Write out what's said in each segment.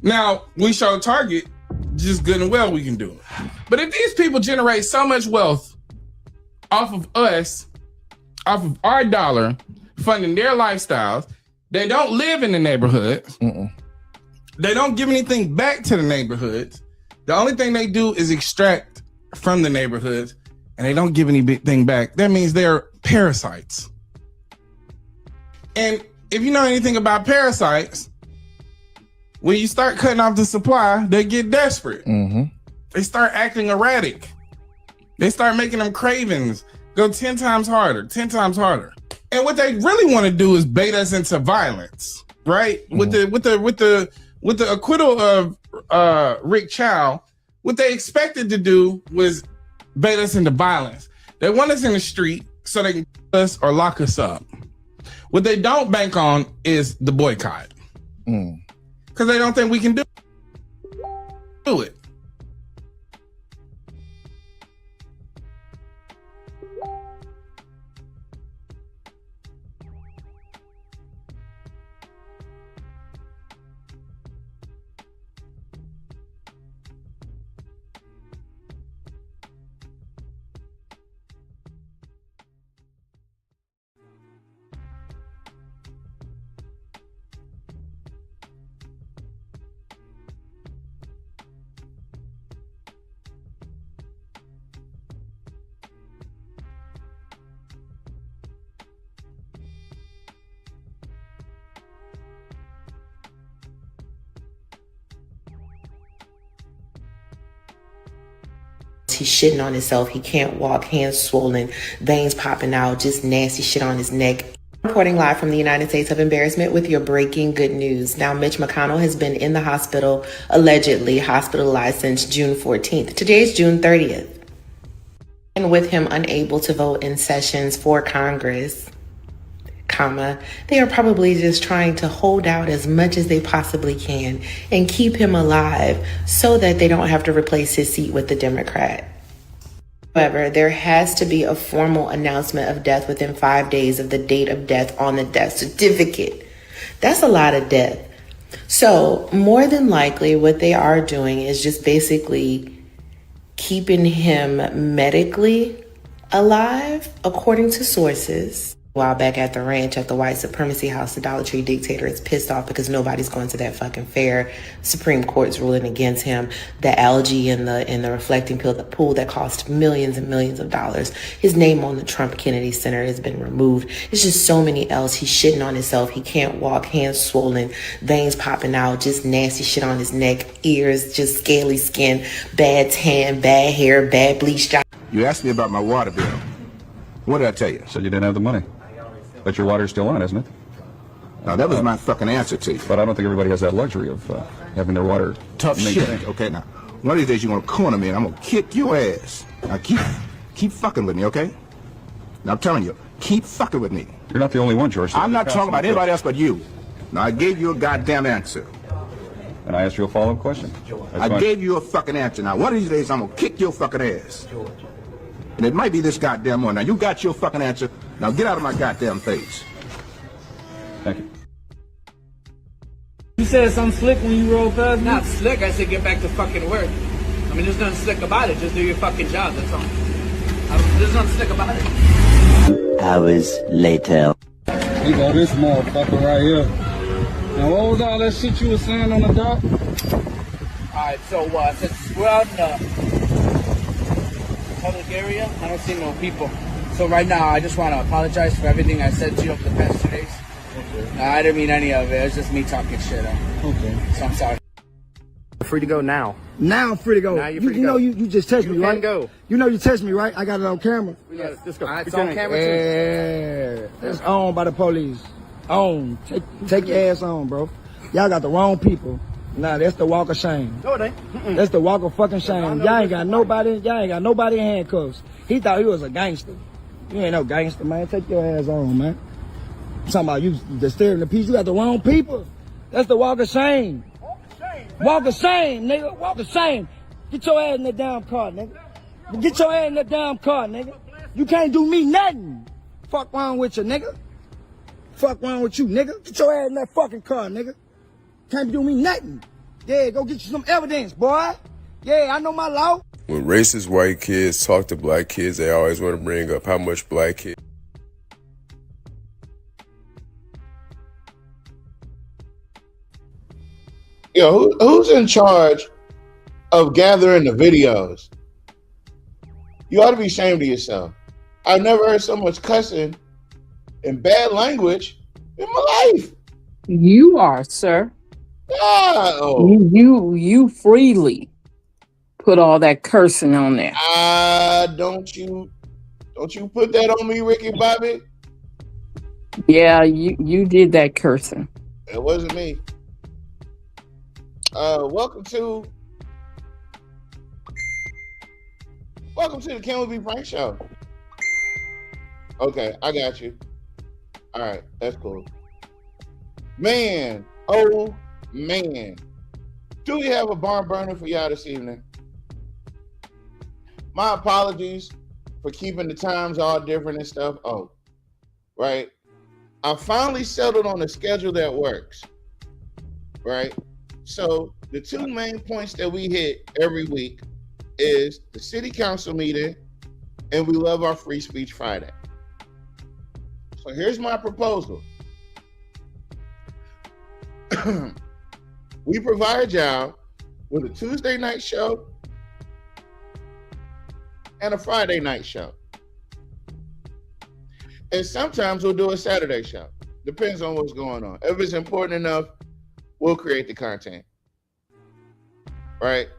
Now we show Target just good and well we can do it. But if these people generate so much wealth off of us, off of our dollar, funding their lifestyles, they don't live in the neighborhood. They don't give anything back to the neighborhoods. The only thing they do is extract from the neighborhoods, and they don't give anything back. That means they're parasites. And if you know anything about parasites, when you start cutting off the supply, they get desperate. They start acting erratic. They start making them cravings go 10 times harder, 10 times harder. And what they really want to do is bait us into violence, right? With the acquittal of Rick Chow, what they expected to do was bait us into violence. They want us in the street so they can kill us or lock us up. What they don't bank on is the boycott. Because they don't think we can do it. He's shitting on himself. He can't walk, hands swollen, veins popping out, just nasty shit on his neck. Reporting live from the United States of Embarrassment with your breaking good news. Now, Mitch McConnell has been in the hospital, allegedly hospitalized since June 14th. Today is June 30th. And with him unable to vote in sessions for Congress, they are probably just trying to hold out as much as they possibly can and keep him alive so that they don't have to replace his seat with the Democrat. However, there has to be a formal announcement of death within 5 days of the date of death on the death certificate. That's a lot of death. So more than likely what they are doing is just basically keeping him medically alive, according to sources. While back at the ranch at the white supremacy house, the Dollar Tree dictator is pissed off because nobody's going to that fucking fair. Supreme Court's ruling against him. The algae in the reflecting pool that cost millions and millions of dollars. His name on the Trump Kennedy Center has been removed. It's just so many else. He's shitting on himself. He can't walk, hands swollen, veins popping out, just nasty shit on his neck, ears, just scaly skin, bad tan, bad hair, bad bleach job. You asked me about my water bill. What did I tell you? Said you didn't have the money. But your water's still on, isn't it? Now, that was my fucking answer to you. But I don't think everybody has that luxury of having their water tough maintained. shit. Okay, now, one of these days you're going to corner me and I'm going to kick your ass. Now, keep fucking with me, okay? Now, I'm telling you, keep fucking with me. You're not the only one, George. I'm not talking about anybody else but you. Now, I gave you a goddamn answer. And I asked you a follow-up question. I gave you a fucking answer. Now, one of these days I'm going to kick your fucking ass. And it might be this goddamn one. Now, you got your fucking answer. Now, get out of my goddamn face. Thank you. You said something slick when you rolled past me? Not slick, I said get back to fucking work. I mean, there's nothing slick about it. Just do your fucking job, that's all. There's nothing slick about it. Hours later. Here go this motherfucker right here. Now, what was all that shit you were saying on the dock? Alright, so since we're out in the public area, I don't see no people. So right now, I just want to apologize for everything I said to you over the past 2 days. Okay. I didn't mean any of it. It was just me talking shit. Okay. So I'm sorry. Free to go now. Now I'm free to go. Now you're free to go. Know you just text me, right? Go. You know you text me, right? I got it on camera. Yeah, let's go. It's on camera too. Yeah. It's owned by the police. On. Take your ass on, bro. Y'all got the wrong people. Nah, that's the walk of shame. No, it ain't. That's the walk of fucking shame. Y'all ain't got nobody in handcuffs. He thought he was a gangster. You ain't no gangster, man. Take your ass on, man. I'm talking about you disturbing the peace. You got the wrong people. That's the walk of shame. Walk of shame, nigga. Walk of shame. Get your ass in that damn car, nigga. Get your ass in that damn car, nigga. You can't do me nothing. Fuck wrong with you, nigga. Fuck wrong with you, nigga. Get your ass in that fucking car, nigga. Can't do me nothing. Yeah, go get you some evidence, boy. Yeah, I know my law. When racist white kids talk to black kids, they always want to bring up how much black kids. Yo, who's in charge of gathering the videos? You ought to be ashamed of yourself. I've never heard so much cussing and bad language in my life. You are, sir. Oh. You freely put all that cursing on there. Don't you put that on me, Ricky Bobby? Yeah, you did that cursing. It wasn't me. Welcome to the Can We Be Frank show. Okay, I got you. All right, that's cool. Man, oh man. Do we have a barn burner for y'all this evening? My apologies for keeping the times all different and stuff. Oh, right. I finally settled on a schedule that works. Right? So the two main points that we hit every week is the city council meeting and we love our Free Speech Friday. So here's my proposal. We provide y'all with a Tuesday night show and a Friday night show. And sometimes we'll do a Saturday show. Depends on what's going on. If it's important enough, we'll create the content. Right?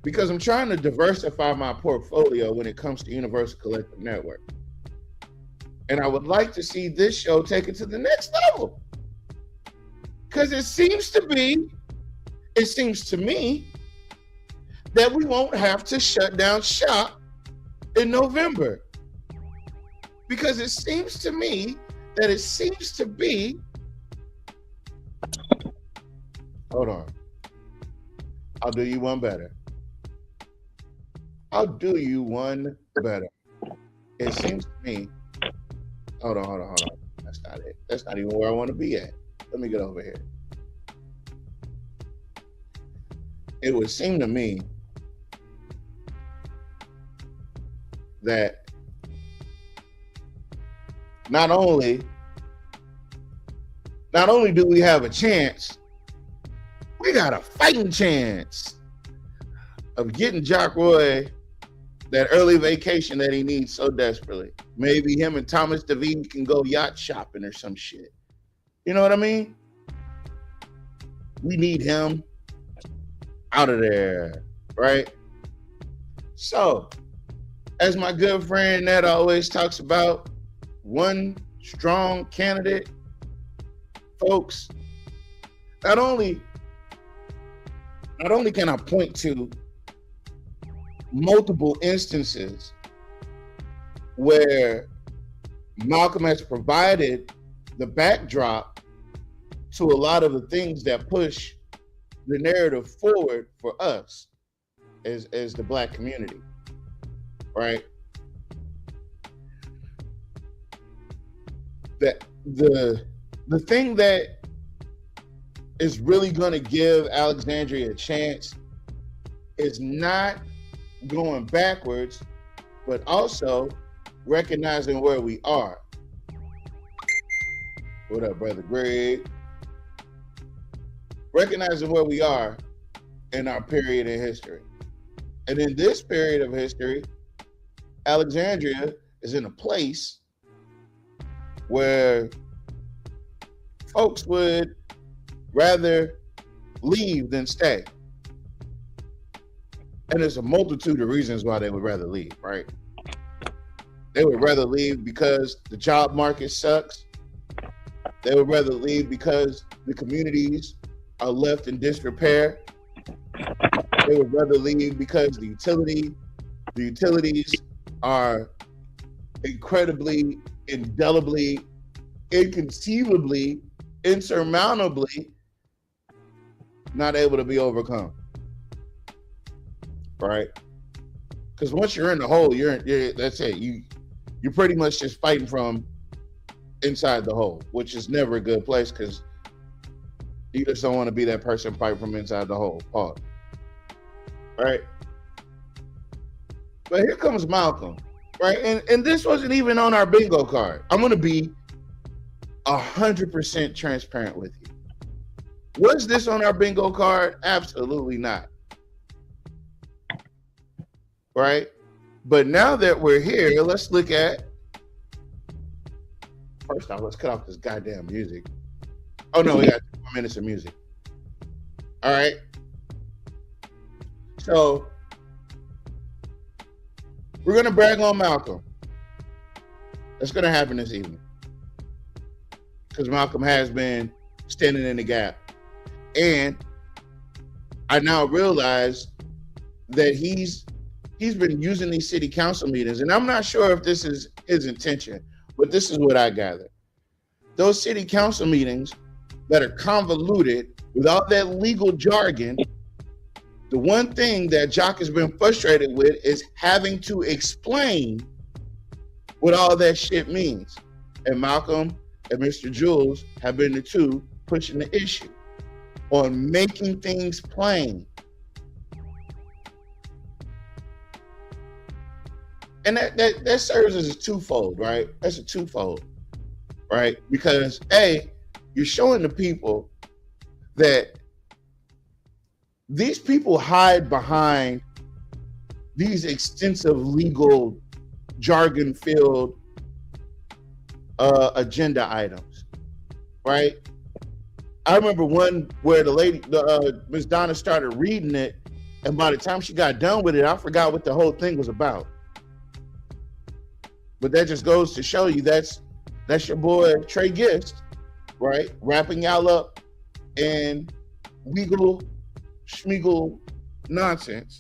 Because I'm trying to diversify my portfolio when it comes to Universal Collective Network. And I would like to see this show take it to the next level. Because it seems to me that we won't have to shut down shop in November. Because it seems to me that hold on. I'll do you one better. It seems to me, hold on. That's not it. That's not even where I want to be at. Let me get over here. It would seem to me that not only do we have a chance, we got a fighting chance of getting Jock Roy that early vacation that he needs so desperately. Maybe him and Thomas DeVine can go yacht shopping or some shit. You know what I mean? We need him out of there, right? So, as my good friend Ned always talks about, one strong candidate, folks, not only can I point to multiple instances where Malcolm has provided the backdrop to a lot of the things that push the narrative forward for us as the Black community, right? That the thing that is really going to give Alexandria a chance is not going backwards, but also recognizing where we are. What up, brother Greg? Recognizing where we are in our period in history. And in this period of history, Alexandria is in a place where folks would rather leave than stay. And there's a multitude of reasons why they would rather leave, right? They would rather leave because the job market sucks. They would rather leave because the communities are left in disrepair. They would rather leave because the utilities are incredibly, indelibly, inconceivably, insurmountably not able to be overcome. Right? Because once you're in the hole, you're that's it. You're pretty much just fighting from inside the hole, which is never a good place because you just don't want to be that person fighting from inside the hole. Pause. right? But here comes Malcolm, right? And this wasn't even on our bingo card. I'm gonna be 100% transparent with you. Was this on our bingo card? Absolutely not. Right? But now that we're here, let's look at. First off, let's cut off this goddamn music. Oh no, we got 2 more minutes of music. All right. So we're gonna brag on Malcolm. That's gonna happen this evening. Because Malcolm has been standing in the gap. And I now realize that he's been using these city council meetings, and I'm not sure if this is his intention, but this is what I gather. Those city council meetings that are convoluted with all that legal jargon, the one thing that Jock has been frustrated with is having to explain what all that shit means. And Malcolm and Mr. Jules have been the two pushing the issue on making things plain. And that serves as a twofold, right? That's a twofold, right? Because A, you're showing the people that these people hide behind these extensive legal jargon-filled agenda items, right? I remember one where the lady, Miss Donna, started reading it, and by the time she got done with it, I forgot what the whole thing was about. But that just goes to show you that's your boy Trey Gist, right? Wrapping y'all up in legal schmeagle nonsense.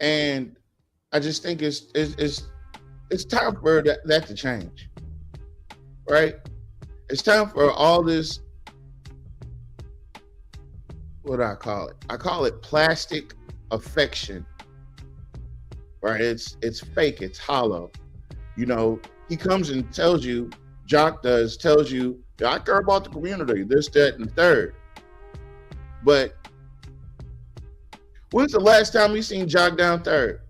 And I just think it's time for that to change, right? It's time for all this, what do I call it? I call it plastic affection, right? It's fake, it's hollow. You know, he comes and tells you, Jock tells you, I care about the community, this, that, and the third. But when's the last time you seen Jock down third?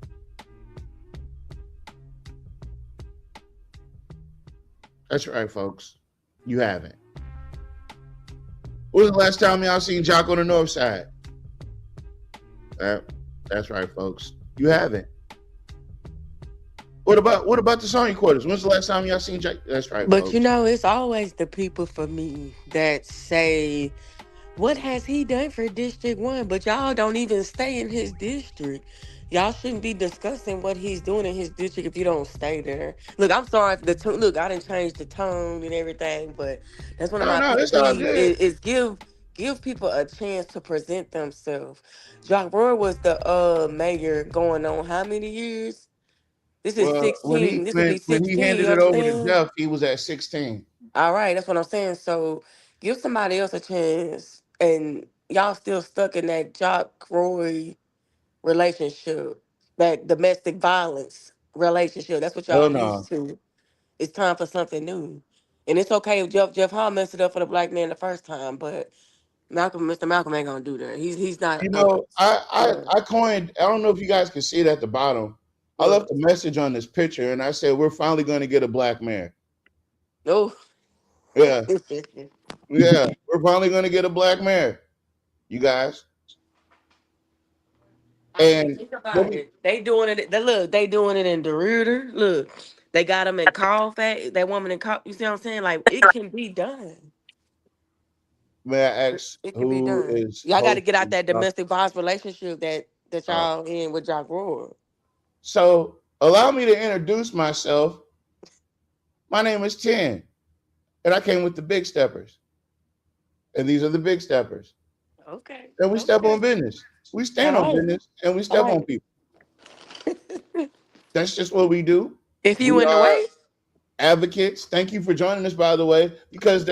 That's right, folks. You haven't. When was the last time y'all seen Jock on the north side? That's right, folks. You haven't. What about the Sony quarters? When's the last time y'all seen Jock? That's right, But folks. you know, it's always the people for me that say, what has he done for District 1? But y'all don't even stay in his district. Y'all shouldn't be discussing what he's doing in his district if you don't stay there. Look, I'm sorry if the tone. Look, I didn't change the tone and everything, but that's one of my No, pet it's all peeves good. is give people a chance to present themselves. Jock Roy was the mayor going on how many years? This is Well, 16. This would be when he 16, you handed it over to understand? Jeff, he was at 16. All right, that's what I'm saying. So give somebody else a chance. And y'all still stuck in that Jock Roy relationship, that domestic violence relationship. That's what Oh y'all no. used to. It's time for something new. And it's okay if Jeff Hall messed it up for the black man the first time, but Mr. Malcolm ain't gonna do that. He's not You know, yeah. I coined, I don't know if you guys can see it at the bottom. I left a message on this picture and I said, we're finally going to get a black mayor. No. Yeah. Yeah. We're finally going to get a black mayor, you guys. I mean, And think about it. They doing it. They doing it in DeRuyter. Look, they got them in Colfax. That woman in Col. You see what I'm saying? Like it can be done. may I ask It can be who done. is Y'all got to get out hosting? that domestic violence relationship that y'all in with Jock Roy. So allow me to introduce myself. My name is 10, and I came with the Big Steppers. And these are the Big Steppers. Okay. And we step Okay. on business. We stand on All right. business and we All step on right. people. That's just what we do. If you We in the are way, advocates. Thank you for joining us, by the way, because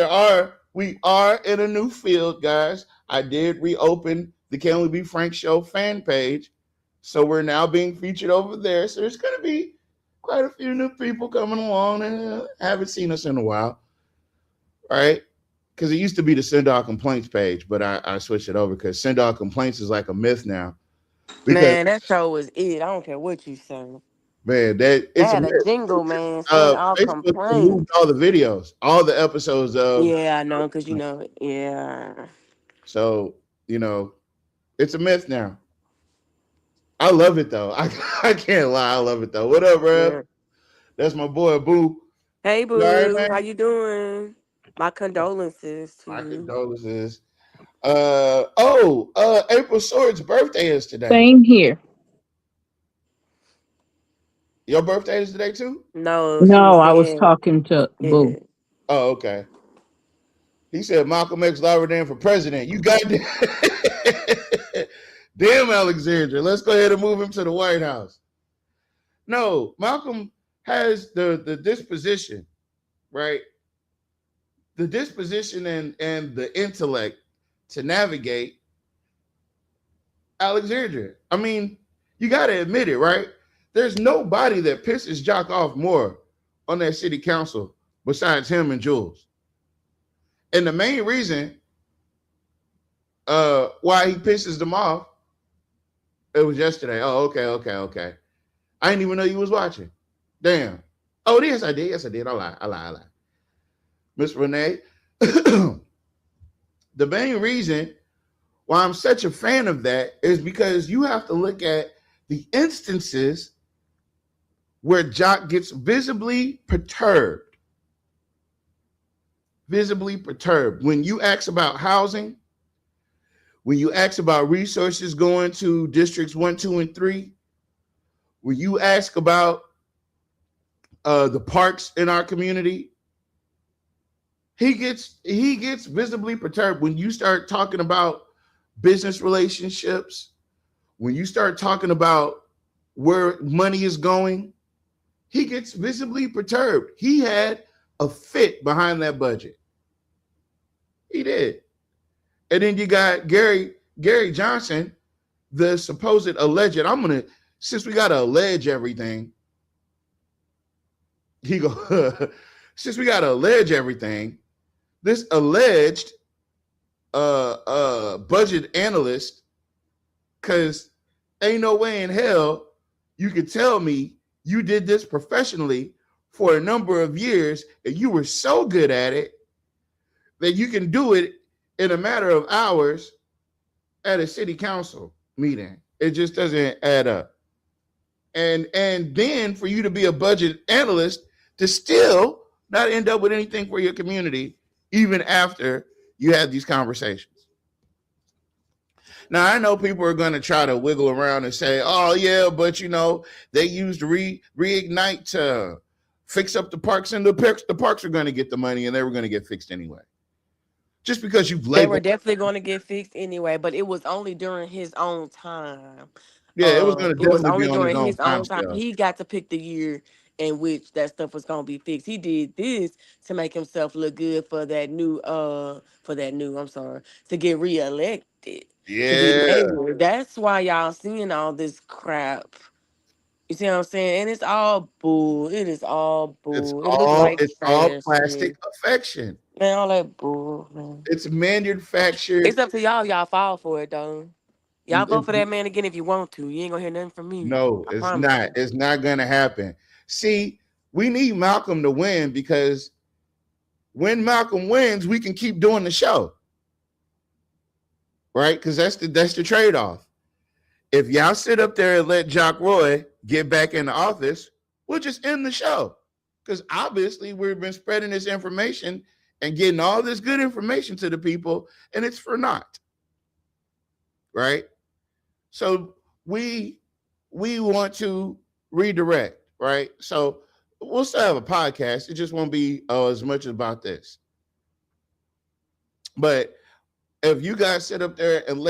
we are in a new field, guys. I did reopen the Can We Be Frank Show fan page. So we're now being featured over there. So there's going to be quite a few new people coming along and haven't seen us in a while. Right? because it used to be the Send All Complaints page, but I switched it over because Send All Complaints is like a myth now. Because Man, that show was it. I don't care what you say. man, that They it's a had a myth. jingle, man. Send all Facebook complaints. removed all the videos, all the episodes of. Yeah, I know, cause you know, yeah. So it's a myth now. I love it though. I can't lie. I love it though. What up, bro? Yeah. That's my boy Boo. Hey, You all right, boo, man? how you doing? My condolences to My you. condolences. April Sword's birthday is today. Same here. Your birthday is today too? No, she was No, I was saying, talking to yeah. Boo. Oh, okay. He said Malcolm X ran for president. You got damn Alexandria. Let's go ahead and move him to the White House. No, Malcolm has the disposition, right? The disposition and the intellect to navigate Alexandria. I mean, you got to admit it, right? There's nobody that pisses Jock off more on that city council besides him and Jules. And the main reason why he pisses them off, it was yesterday. Oh, okay. I didn't even know you was watching. Damn. Oh, yes, I did. I lie. Miss Renee, the main reason why I'm such a fan of that is because you have to look at the instances where Jock gets visibly perturbed. When you ask about housing, when you ask about resources going to districts 1, 2, and 3, when you ask about the parks in our community, he gets visibly perturbed when you start talking about business relationships, when you start talking about where money is going. He gets visibly perturbed. He had a fit behind that budget. He did. And then you got Gary Johnson, the supposed alleged. Since we gotta allege everything, since we gotta allege everything, this alleged budget analyst, because ain't no way in hell you could tell me you did this professionally for a number of years and you were so good at it that you can do it in a matter of hours at a city council meeting. It just doesn't add up. And then for you to be a budget analyst to still not end up with anything for your community, even after you had these conversations. Now, I know people are going to try to wiggle around and say, oh, yeah, but, they used Reignite to fix up the parks, and the parks are going to get the money, and they were going to get fixed anyway. Just because you've They were labeled. definitely going to get fixed anyway, but it was only during his own time. Yeah, it was going to It was definitely be only on his during own his time own time. scale. He got to pick the year in which that stuff was gonna be fixed. He did this to make himself look good for that new I'm sorry, to get reelected. To be Yeah. mayor. That's why y'all seeing all this crap. You see what I'm saying? And it's all bull. It is all bull. It look like It's all trash to plastic me. affection. Man, all that bull, man. It's manufactured. It's up to y'all. Y'all fall for it though. Y'all vote for that man again if you want to. You ain't gonna hear nothing from me. No, I it's promise not. you. It's not going to happen. See, we need Malcolm to win because when Malcolm wins, we can keep doing the show. Right? Because that's the trade-off. If y'all sit up there and let Jock Roy get back in the office, we'll just end the show. Because obviously we've been spreading this information and getting all this good information to the people, and it's for naught. Right? So we want to redirect, right? So we'll still have a podcast. It just won't be as much about this. But if you guys sit up there and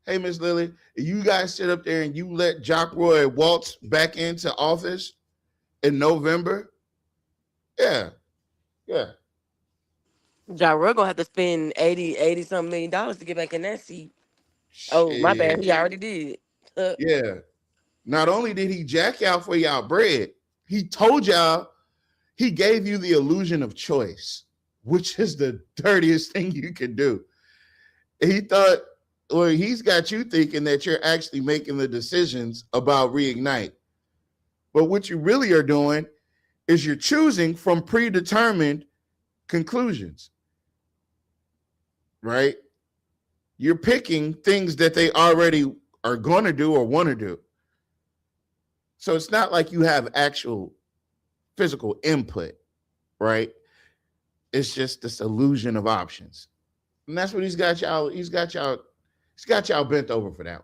hey, Miss Lily, if you guys sit up there and you let Jock Roy waltz back into office in November, yeah. Ja Rule gonna have to spend 80 something $80 to get back in that seat. Oh, my bad. Shit. He already did. Yeah. Not only did he jack y'all for y'all bread, he told y'all, he gave you the illusion of choice. which is the dirtiest thing you can do. He thought, or he's got you thinking that you're actually making the decisions about reignite. But what you really are doing is you're choosing from predetermined conclusions, right? You're picking things that they already are going to do or want to do. So it's not like you have actual physical input, right? It's just this illusion of options. And that's what he's got y'all bent over for that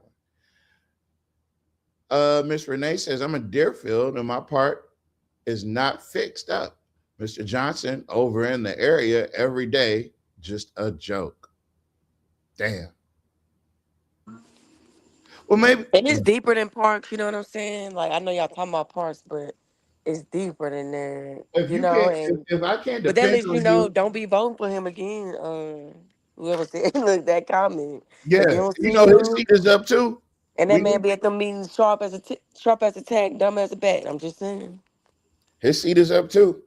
one. Miss Renee says, I'm in Deerfield and my part is not fixed up. Mr. Johnson over in the area every day, just a joke. Damn. Well, maybe. And it's deeper than parks, you know what I'm saying? Like, I know y'all talking about parks, but it's deeper than that, If you you know? can't, And if I can't but that depend lets you on know, you, don't be voting for him again. Whoever said look that comment. If you yeah, don't you see know his you, seat is up too. and that We man be at the meetings sharp as a tack, dumb as a bat. I'm just saying. His seat is up too.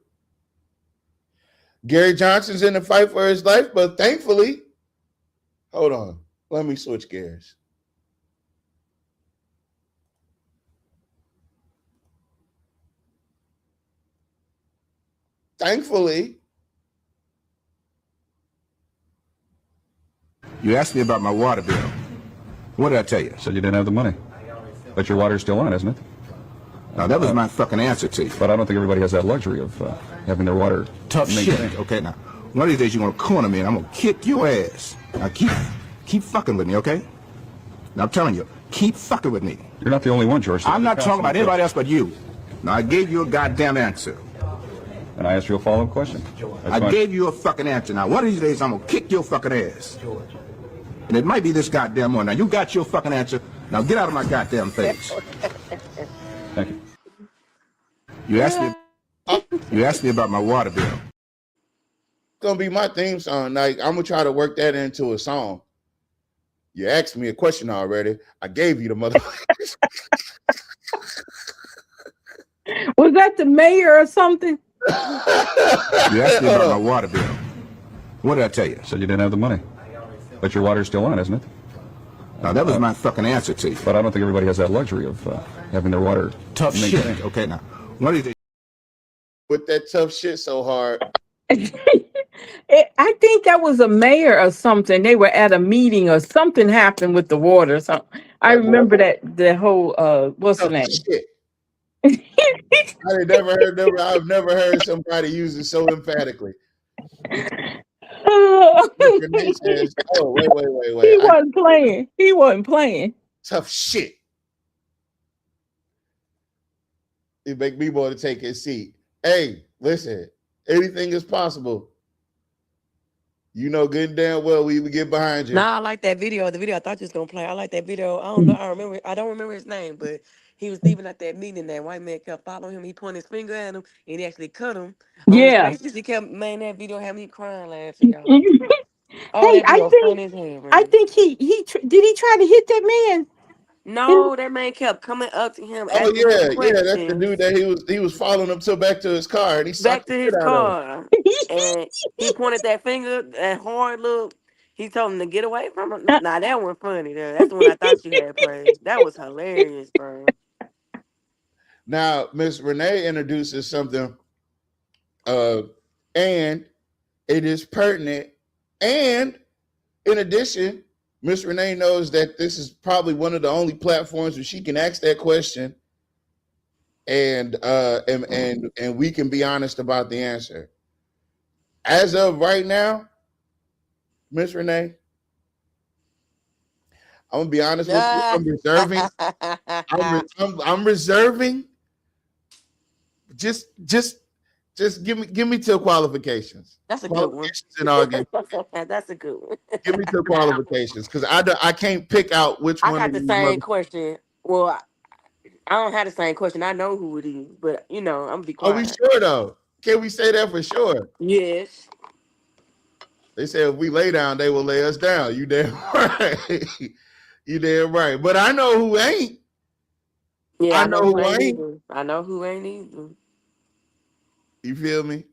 Gary Johnson's in the fight for his life, but thankfully, hold on, let me switch gears. Thankfully, You asked me about my water bill. What did I tell you? Said you didn't have the money. But your water's still on, isn't it? Now, that was my fucking answer to you. But I don't think everybody has that luxury of having their water Tough maintained. shit. Okay, now, one of these days you're gonna corner me and I'm gonna kick your ass. Now, keep fucking with me, okay? Now, I'm telling you, keep fucking with me. You're not the only one, George. I'm not talking about anybody else but you. Now, I gave you a goddamn answer. And I asked you a follow-up question. I gave you a fucking answer. Now, one of these days I'm gonna kick your fucking ass. And it might be this goddamn one. Now, you got your fucking answer. Now, get out of my goddamn face. Thank you. You asked me about my water bill. gonna be my theme song. Like, I'm gonna try to work that into a song. You asked me a question already. I gave you the motherfuckers. Was that the mayor or something? You asked me about my water bill. What did I tell you? Said you didn't have the money. But your water's still on, isn't it? Now, that was my fucking answer to you. But I don't think everybody has that luxury of having their water Tough maintained. shit. Okay, now, one of these days. With that tough shit so hard. I think that was a mayor or something. They were at a meeting or something happened with the water. So I remember that the whole what's the name? Shit. I've never heard somebody use it so emphatically. Renee says, oh, wait. He wasn't playing. He wasn't playing. Tough shit. It make me want to take his seat. Hey, listen, anything is possible. You know good and damn well we would get behind you. Nah, I like that video. The video I thought you was gonna play. I like that video. I don't know. I don't remember his name, but he was leaving at that meeting. That white man kept following him. He pointed his finger at him, and he actually cut him. On his Yeah. face. He kept, man, that video had me crying laughing, y'all. Oh, Hey, that video funny as hell, man. I think he did he try to hit that man? No, that man kept coming up to him. Oh asking him yeah, that's the questions. dude that he was following him back to his car, and he Back socked to the his shit out of him. car, and he pointed that finger, that hard look. He told him to get away from him. Nah, that one funny. That's the one I thought you had played. That was hilarious, bro. Now, Miss Renee introduces something, and it is pertinent. And in addition, Miss Renee knows that this is probably one of the only platforms where she can ask that question, and we can be honest about the answer. As of right now, Miss Renee, I'm gonna be honest with you. I'm reserving. I'm reserving. Just give me till qualifications. That's a good one. And argument. That's a good one. Give me till qualifications, because I can't pick out which one. I got the same question. Well, I don't have the same question. I know who it is, but I'm gonna be quiet. Are we sure though? Can we say that for sure? Yes. They say if we lay down, they will lay us down. You damn right. You damn right. But I know who ain't. Yeah, I know who ain't. either. I know who ain't either. You feel me?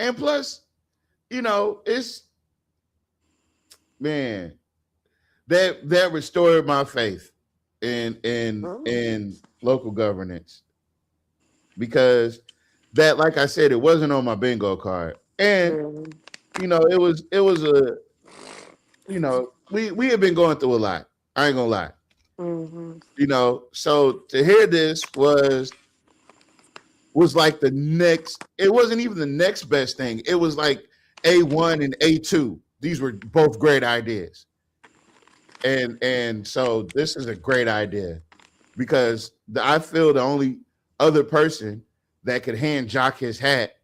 And plus, it's man, that restored my faith in local governance, because that, like I said, it wasn't on my bingo card. And it was a we had been going through a lot. I ain't gonna lie. So to hear this was like the next, it wasn't even the next best thing. It was like A1 and A2. These were both great ideas. And so this is a great idea, because I feel the only other person that could hand Jock his hat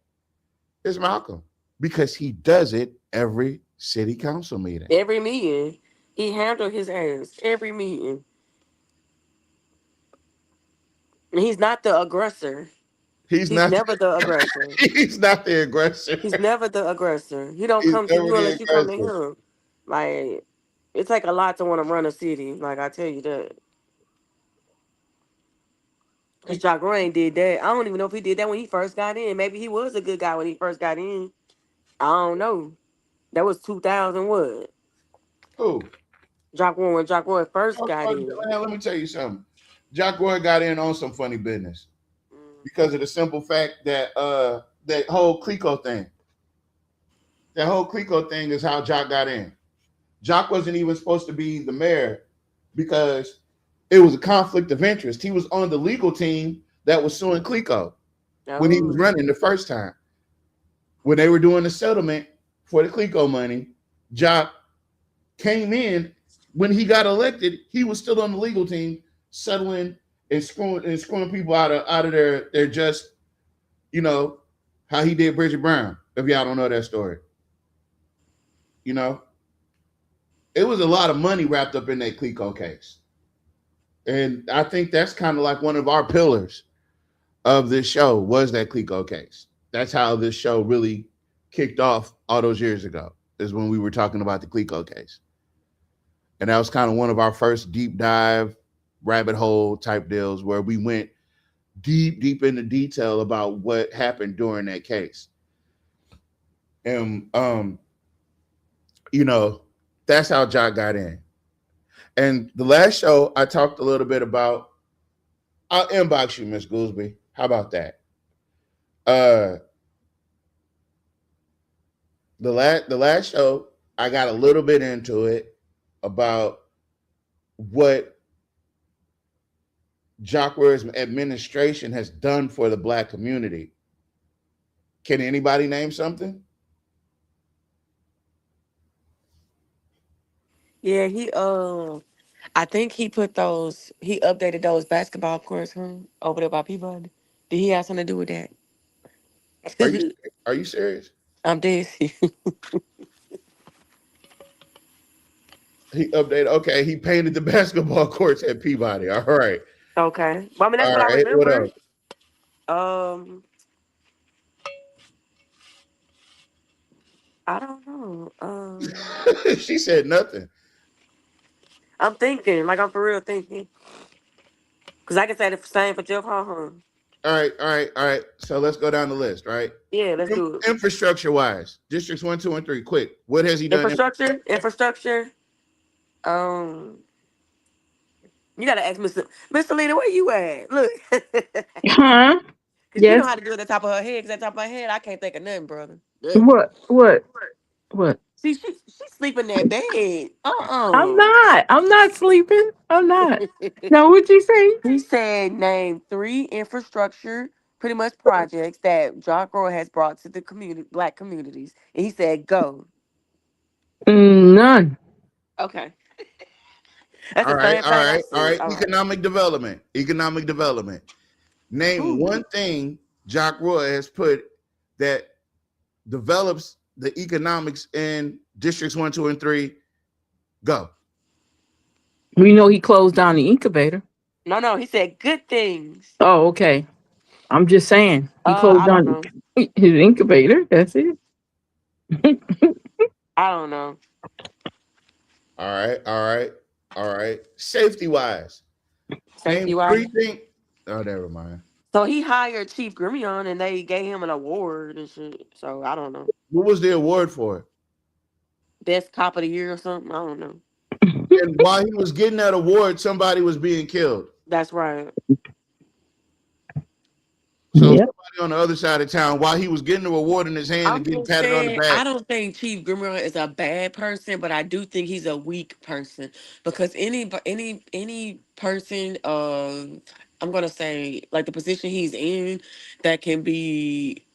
is Malcolm, because he does it every city council meeting. Every meeting, he handled his ass. Every meeting. And he's not the aggressor. He's He's not never the aggressor. he's not the aggressor. He's never the aggressor. He don't He's come to never you the unless you come to aggressor. him. Like, it take a lot to want to run a city. Like, I tell you that. Because Jock Roy ain't did that. I don't even know if he did that when he first got in. Maybe he was a good guy when he first got in. I don't know. That was 2000 what? Who? Jock Roy, when Jock Roy first got in. Let me tell you something. Jock Roy got in on some funny business because of the simple fact that that whole Clico thing. That whole Clico thing is how Jock got in. Jock wasn't even supposed to be the mayor because it was a conflict of interest. He was on the legal team that was suing Clico when he was running the first time. When they were doing the settlement for the Clico money, Jock came in. When he got elected, he was still on the legal team, settling and screwing people out of their just, how he did Bridget Brown. If y'all don't know that story, it was a lot of money wrapped up in that Clico case, and I think that's kind of like one of our pillars of this show was that Clico case. That's how this show really kicked off all those years ago. Is when we were talking about the Clico case. And that was kind of one of our first deep dive rabbit hole type deals where we went deep into detail about what happened during that case. And, that's how Jock got in. And the last show I talked a little bit about, I'll inbox you, Miss Goolsby. How about that? The last show, I got a little bit into it about what Jock Roy's administration has done for the Black community. Can anybody name something? Yeah, I think he updated those basketball courts over there by Peabody. Did he have something to do with that? Are you serious? I'm dead. He updated. Okay, he painted the basketball courts at Peabody. All right. Okay. Well, I mean, that's what I What remember. else? I don't know. She said nothing. I'm thinking, like I'm for real thinking. Because I can say the same for Jeff Hall. All right. So let's go down the list, right? Yeah, let's do it. Infrastructure wise, districts 1, 2, and 3. Quick. What has he done? Infrastructure. You gotta ask Mr. Lena, where you at? Look. Huh? Cause you know how to do it at the top of her head. Cause at the top of my head, I can't think of nothing, brother. What? See, she's sleeping in that bed. I'm not sleeping. I'm not. Now, what'd you say? He said name 3 infrastructure, pretty much projects that Jock Roy has brought to the Black communities. And he said go. None. Okay. That's the same thing I said. All right. Economic development. Name one thing Jock Roy has put that develops the economics in districts 1, 2, and 3. Go. We know he closed down the incubator. No, he said good things. Oh, okay. I'm just saying he closed down his incubator. That's it. I don't know. All right. Safety wise. Name 3 things. Oh, never mind. So he hired Chief Grimion and they gave him an award and shit. So I don't know. What was the award for? Best cop of the year or something. I don't know. And while he was getting that award, somebody was being killed. That's right. So Yep. somebody on the other side of town, while he was getting the award in his hand I'm and getting just patted on the saying, I back. don't think Chief Grimion is a bad person, but I do think he's a weak person because any person of I'm gonna say like the position he's in that can be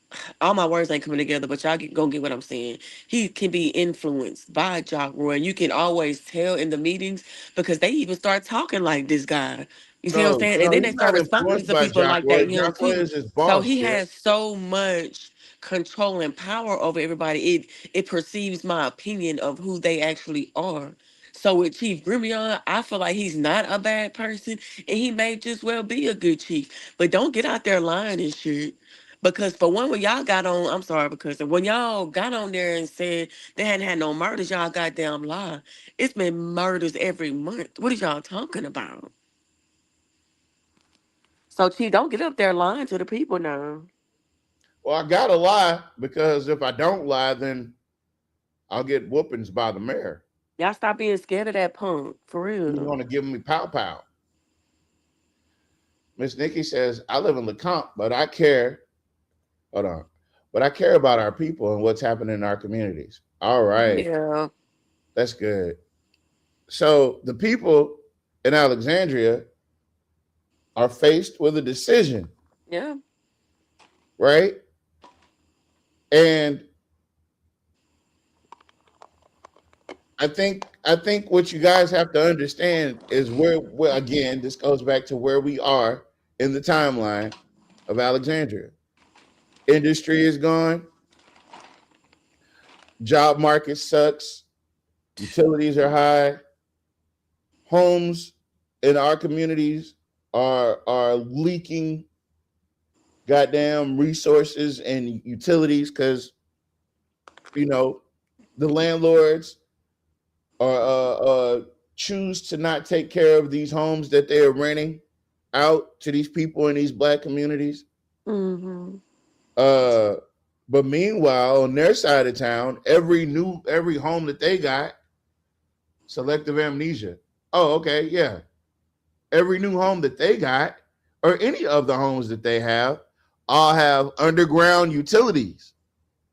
all my words ain't coming together, but y'all gonna get what I'm saying. He can be influenced by Jock Roy, and you can always tell in the meetings because they even start talking like this guy. You see what I'm No, saying? And no, then they he's start not responding influenced to by people Jock like Roy. that, him Jock Roy too. is his So boss, he shit. has so much control and power over everybody. It perceives my opinion of who they actually are. So with Chief Grimion, I feel like he's not a bad person, and he may just well be a good chief. But don't get out there lying and shit. Because for one, when y'all got on, I'm sorry, because when y'all got on there and said they hadn't had no murders, y'all goddamn lie. It's been murders every month. What is y'all talking about? So, Chief, don't get up there lying to the people now. Well, I gotta lie because if I don't lie, then I'll get whoopings by the mayor. Y'all stop being scared of that punk, for He's real. gonna give me pow pow. Miss Nikki says, I live in LeCompte, but I care. Hold on. But I care about our people and what's happening in our communities. All right. Yeah, That's good. So the people in Alexandria are faced with a decision, yeah. right? And I think what you guys have to understand is where again, this goes back to where we are in the timeline of Alexandria. Industry is gone, job market sucks, utilities are high, homes in our communities are leaking goddamn resources and utilities because you know the landlords are choose to not take care of these homes that they are renting out to these people in these black communities. Mm-hmm. Uh, but meanwhile, on their side of town, every home that they got, selective amnesia. Oh, okay, yeah. Every new home that they got, or any of the homes that they have, all have underground utilities.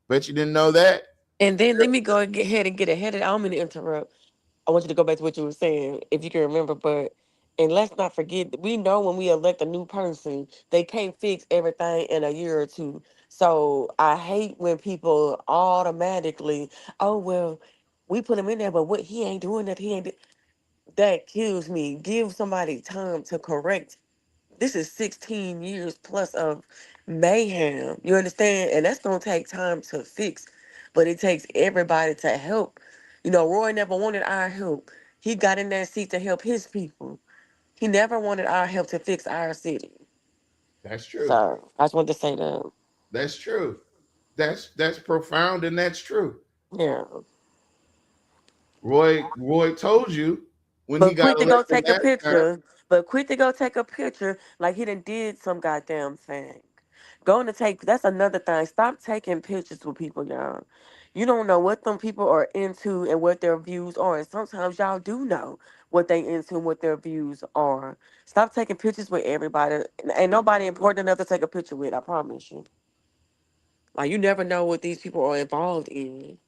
Bet you didn't know that. And then let me go and get ahead and get ahead of. I don't mean to interrupt. I want you to go back to what you were saying, if you can remember. But and let's not forget, we know when we elect a new person, they can't fix everything in a year or two. So I hate when people automatically, oh well, we put him in there, but what he ain't doing that, he ain't. That kills me. Give somebody time to correct. This is 16 years plus of mayhem. You understand? And that's gonna take time to fix. But it takes everybody to help. You know, Roy never wanted our help. He got in that seat to help his people. He never wanted our help to fix our city. That's true. So I just wanted to say that. That's true. That's profound and that's true. Yeah. Roy told you when he But got quick to go elected take a last time. picture. But quick to go take a picture like he done did some goddamn thing. Going to take that's another thing. Stop taking pictures with people, y'all. You don't know what them people are into and what their views are. And sometimes y'all do know what they into and what their views are. Stop taking pictures with everybody. Ain't nobody important enough to take a picture with, I promise you. Like you never know what these people are involved in.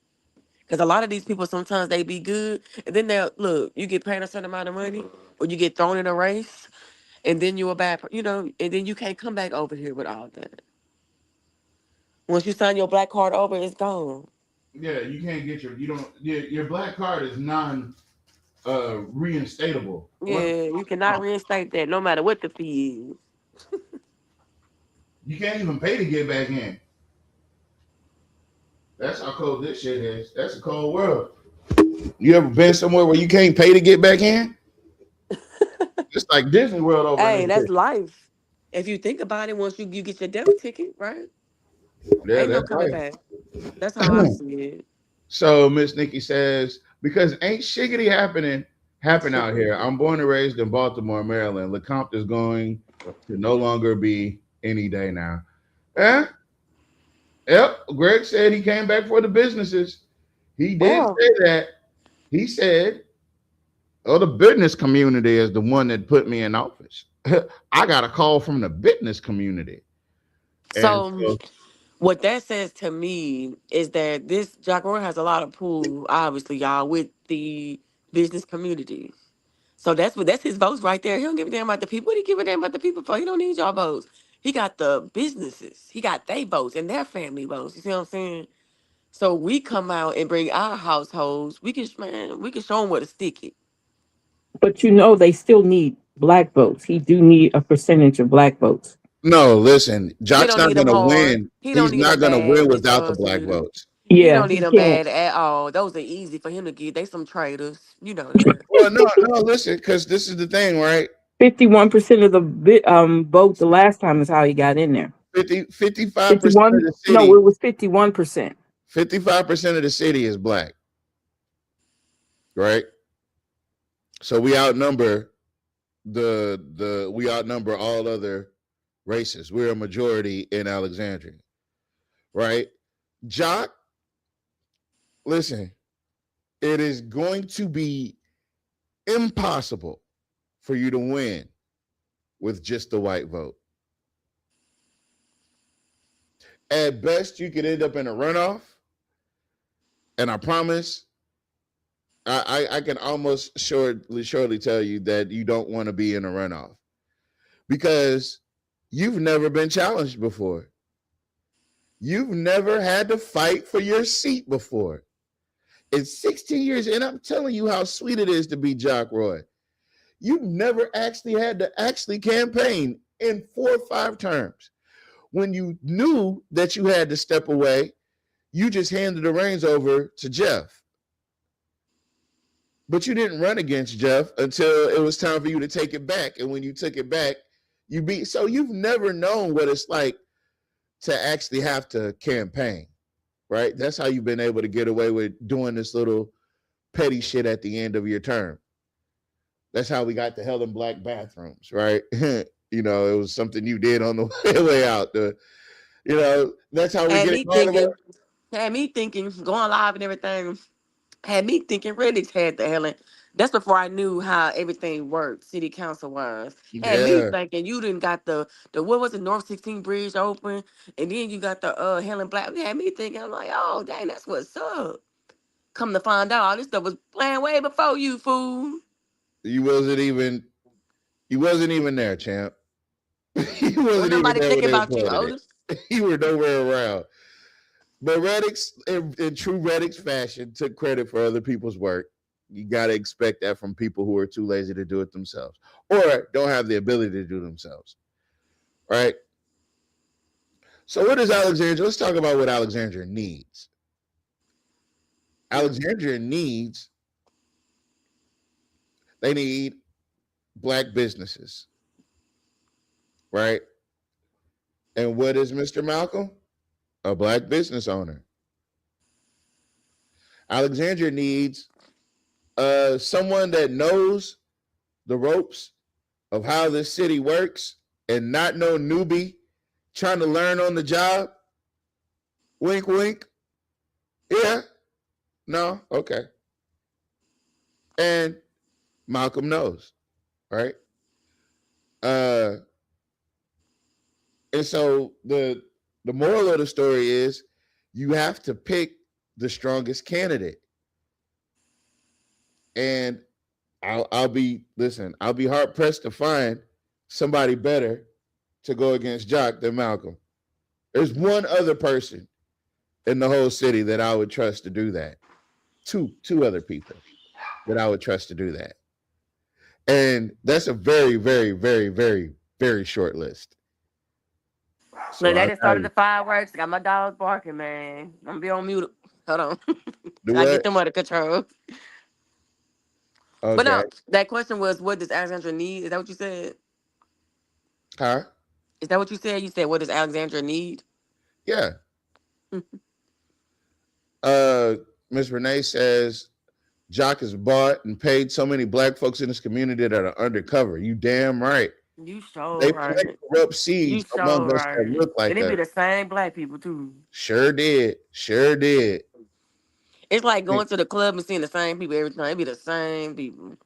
Because a lot of these people sometimes they be good, and then they'll look. You get paid a certain amount of money, or you get thrown in a race, and then you a bad, and then you can't come back over here with all that. Once you sign your black card over, it's gone. Yeah, you can't get you don't your black card is non reinstatable. Once Yeah, you cannot reinstate that, no matter what the fee is. you can't even pay to get back in. That's how cold this shit is. That's a cold world. You ever been somewhere where you can't pay to get back in? It's like Disney World over in Hey, this that's bitch. life. If you think about it, once you get your death ticket, right? Yeah, Ain't no that's coming back. That's how I right. see it. So Miss Nikki says, because ain't shiggity happen out here. I'm born and raised in Baltimore, Maryland. LeCompte is going to no longer be any day now. Yeah. Yep. Greg said he came back for the businesses. He did Well, say that. He said, "Oh, the business community is the one that put me in office." I got a call from the business community, and so so what that says to me is that this Jack Roy has a lot of pull, obviously, y'all, with the business community. So that's his votes right there. He don't give a damn about the people. What he give a damn about the people for? He don't need y'all votes. He got the businesses. He got they votes and their family votes. You see what I'm saying? So we come out and bring our households. We can show them where to stick it. But you know they still need black votes. He do need a percentage of black votes. no, listen, He Jock's don't not need them gonna hard. win. He don't He's need them not gonna bad, win Mister without the black Sweeter. votes. He Yeah, don't need he them can't. bad at all. Those are easy for him to get. They some traitors. You know that. Well, no, listen, because this is the thing, right? 51% of the vote the last time is how he got in there. 55% of 51? the No, city, it was 51%. 55% of the city is black, right? So we outnumber we outnumber all other races. We're a majority in Alexandria, right? Jock, listen, it is going to be impossible for you to win with just the white vote. At best, you could end up in a runoff, and I promise, I can almost surely tell you that you don't want to be in a runoff because you've never been challenged before. You've never had to fight for your seat before. It's 16 years, and I'm telling you how sweet it is to be Jock Roy. You've never actually had to actually campaign in 4 or 5 terms. When you knew that you had to step away, you just handed the reins over to Jeff. But you didn't run against Jeff until it was time for you to take it back. And when you took it back, you beat. So you've never known what it's like to actually have to campaign, right? That's how you've been able to get away with doing this little petty shit at the end of your term. That's how we got the hell in black bathrooms, right? You know, it was something you did on the way out. That's how we Had get me all the thinking. Had me thinking. Going live and everything. Had me thinking Reddit's had the hell in. That's before I knew how everything worked, city council wise. Had me Yeah. thinking you didn't got the what was it, North 16 Bridge open, and then you got the Helen Black. Had me thinking, I'm like, oh dang, that's what's up. Come to find out, all this stuff was planned way before you, fool. You wasn't even there, champ. You Wasn't wasn't even nobody there when thinking they about you, plotted Otis. it. You were nowhere around. But Reddix, in true Reddix fashion, took credit for other people's work. You got to expect that from people who are too lazy to do it themselves or don't have the ability to do themselves, right? So what is Alexandria? Let's talk about what Alexandria needs. Alexandria needs, they need black businesses, right? And what is Mr. Malcolm? A black business owner. Alexandria needs someone that knows the ropes of how this city works and not no newbie trying to learn on the job. Wink, wink. Yeah. No. Okay. And Malcolm knows, right? And so the moral of the story is you have to pick the strongest candidate. And I'll be hard pressed to find somebody better to go against Jock than Malcolm. There's one other person in the whole city that I would trust to do that. Two other people that I would trust to do that. And that's a very, very, very, very, very short list. So Look, they I just got started the fireworks. Got my dogs barking, man. I'm gonna be on mute. Hold on. do I get what? them under control. But Okay. no, that question was, what does Alexandra need? Is that what you said? Huh? Is that what you said? You said, what does Alexandra need? Yeah. Uh Miss Renee says Jock has bought and paid so many black folks in this community that are undercover. You damn right. You so They plant right. corrupt You seeds so among us that right. look like And it be us. the same black people too. Sure did. Sure did. It's like going to the club and seeing the same people every time. It be the same people.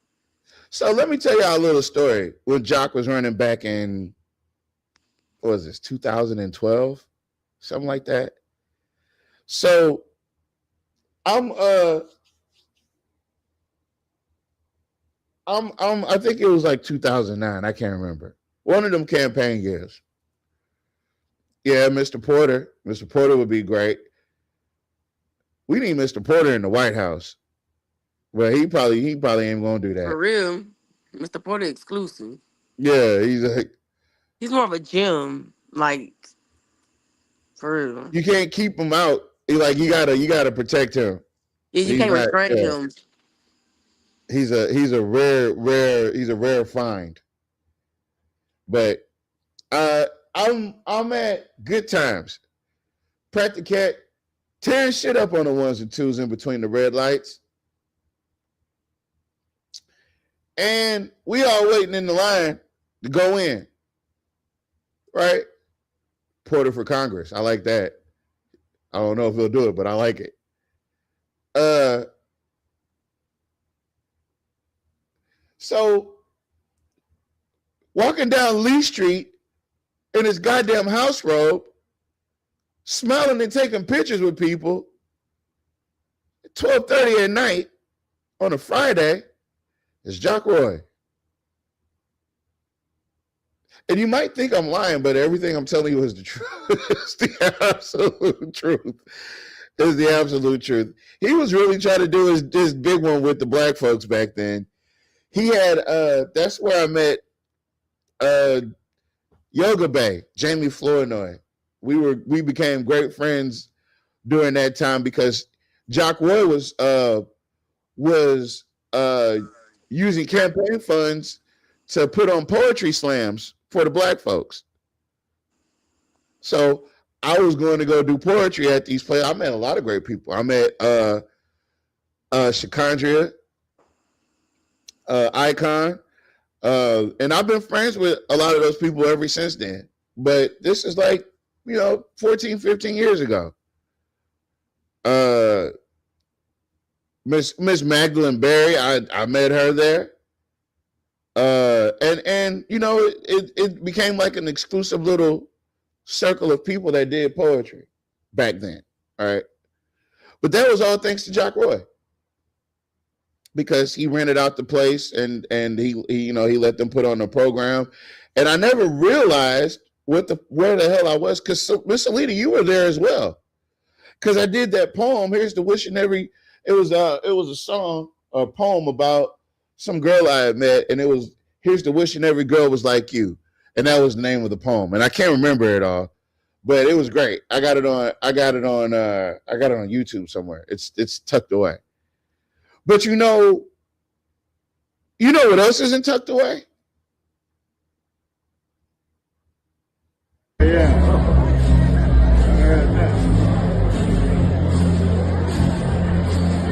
So let me tell y'all a little story. When Jock was running back in, what was this, 2012? Something like that. So I think it was like 2009. I can't remember. One of them campaign years. Yeah, Mr. Porter. Mr. Porter would be great. We need Mr. Porter in the White House. Well, he probably ain't gonna do that. For real. Mr. Porter exclusive. Yeah, he's more of a gym, like for real. You can't keep him out. You gotta protect him. Yeah, you can't restrain him. He's a rare find. But I'm at Good Times. Practicat tearing shit up on the ones and twos in between the red lights. And we all waiting in the line to go in. Right? Porter for Congress. I like that. I don't know if he'll do it, but I like it. So walking down Lee Street in his goddamn house robe, smiling and taking pictures with people at 12:30 at night on a Friday is Jock Roy. And you might think I'm lying, but everything I'm telling you is the truth. It's the absolute truth. It's the absolute truth. He was really trying to do his big one with the black folks back then. He had that's where I met Yoga Bay, Jamie Flournoy. We became great friends during that time because Jock Roy was using campaign funds to put on poetry slams for the black folks. So I was going to go do poetry at these places. I met a lot of great people. I met Shakandria, Icon, and I've been friends with a lot of those people ever since then. But this is like, 14, 15 years ago. Miss Magdalene Berry, I met her there. And it became like an exclusive little circle of people that did poetry back then. All right. But that was all thanks to Jock Roy. Because he rented out the place and he let them put on the program. And I never realized where the hell I was, because Miss Alita, you were there as well. Because I did that poem, Here's the Wishing Every, it was a song, a poem about some girl I had met, and it was Here's the Wishing Every Girl Was Like You. And that was the name of the poem. And I can't remember it all, but it was great. I got it on YouTube somewhere. It's tucked away. But you know what else isn't tucked away? Yeah.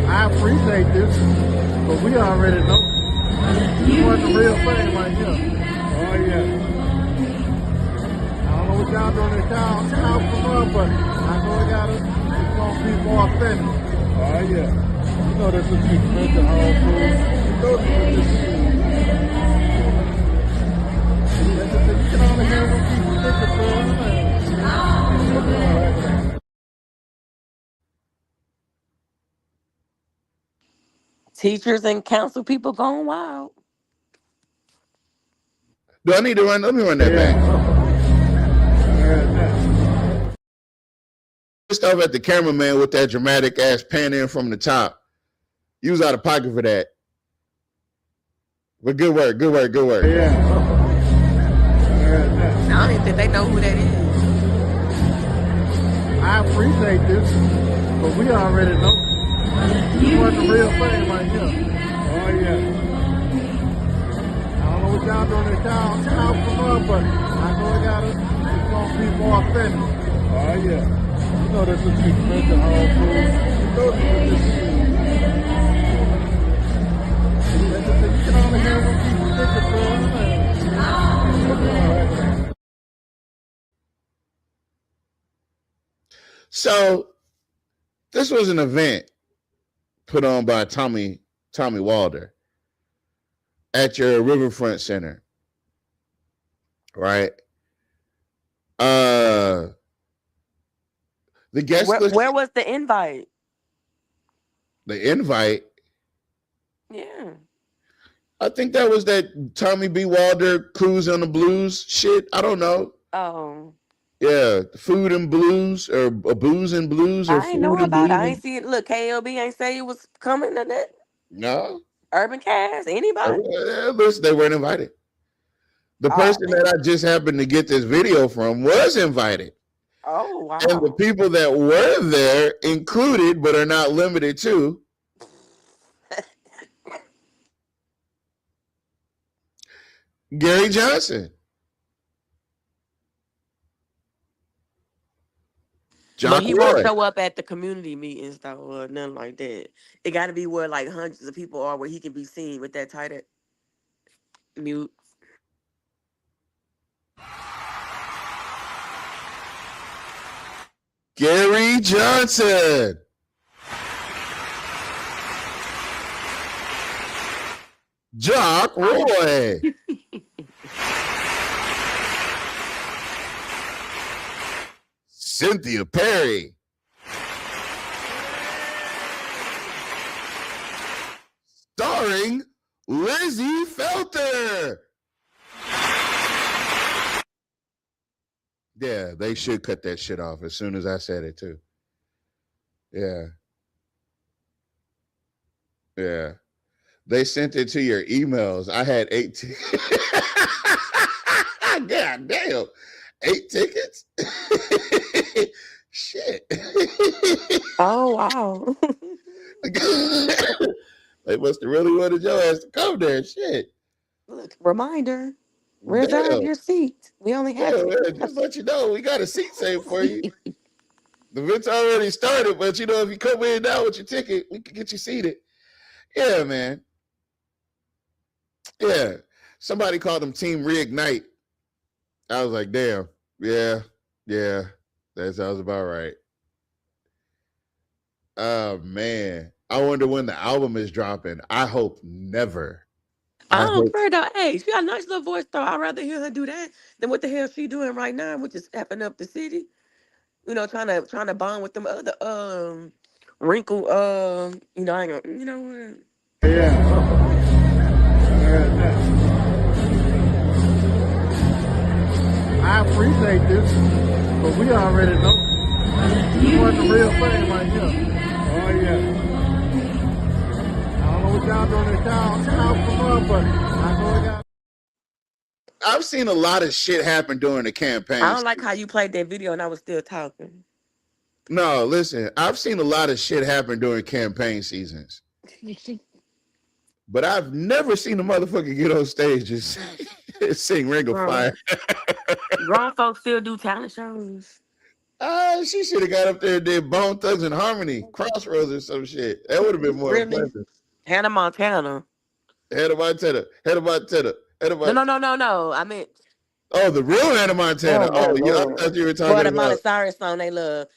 I appreciate this, but we already know. You want the real thing right here. Oh yeah. I don't know what y'all doing in town for us, but I know it's gonna be more authentic. Oh yeah. You know this is the whole food. You know this is you can only have what people think of. Teachers and council people going wild. Do I need to run? Let me run that back. Stuff at the cameraman with that dramatic ass pan in from the top. You was out of pocket for that. But good work. Yeah. I don't even think they know who that is. I appreciate this, but we already know. You want the real thing right here. Oh yeah. I don't know what y'all doing in town for us, but I know it's gonna be more authentic. Oh yeah. You know this is the whole food. You know this is you can only have what people think of. So this was an event put on by Tommy Wilder at your Riverfront Center, right? Uh the guest list, Where was the invite? the invite, Yeah. I think that was that Tommy B. Wilder Cruise on the Blues shit. I don't know. Oh, Yeah, food and blues or booze and blues or I ain't know food and about it. blues. I ain't see it. Look, KLB ain't say it was coming to that. No, Urban Cast, anybody? listen, they weren't invited. The Oh person that man. I just happened to get this video from was invited. Oh And the wow. people that were there included, but are not limited to, Gary Johnson, But Jock he won't Roy, show up at the community meetings though, or nothing like that. It got to be where like hundreds of people are, where he can be seen with that tighter mute. Gary Johnson, Jock Roy, Cynthia Perry, starring Lizzie Felter. Yeah, they should cut that shit off as soon as I said it too. Yeah. Yeah. They sent it to your emails. I had 18. God damn. 8 tickets? Shit. Oh wow. They must have really wanted your ass to come there. Shit. Look, reminder. Reserve Damn. your seat. We only have Yeah, to. man, just let you know we got a seat saved for you. The event's already started, but you know, if you come in now with your ticket, we can get you seated. Yeah, man. Yeah. Somebody called them Team Reignite. I was like, damn. Yeah. That sounds about right. Oh man. I wonder when the album is dropping. I hope never. I I don't hope care though. Hey, she got a nice little voice though. I'd rather hear her do that than what the hell she doing right now, which is stepping up the city. Trying to bond with them other wrinkle I ain't gonna, what? Yeah. I appreciate this, but we already know. This wasn't the real thing right here. Oh yeah. I don't know what y'all doing in town for fun, but I know y'all. I've seen a lot of shit happen during the I campaign. don't like how you played that video and I was still talking. No, listen, I've seen a lot of shit happen during campaign seasons. But I've never seen a motherfucker get on stage and sing Ring of Fire. Grown folks still do talent shows. She should have got up there and did Bone Thugs and Harmony, Crossroads or some shit. That would have been more Really? impressive. Hannah Montana. Head of Montana. No. I meant. Oh, the real Hannah Montana. Oh my Oh, yeah, I lord. thought you were For talking the about. Miley Cyrus song they love.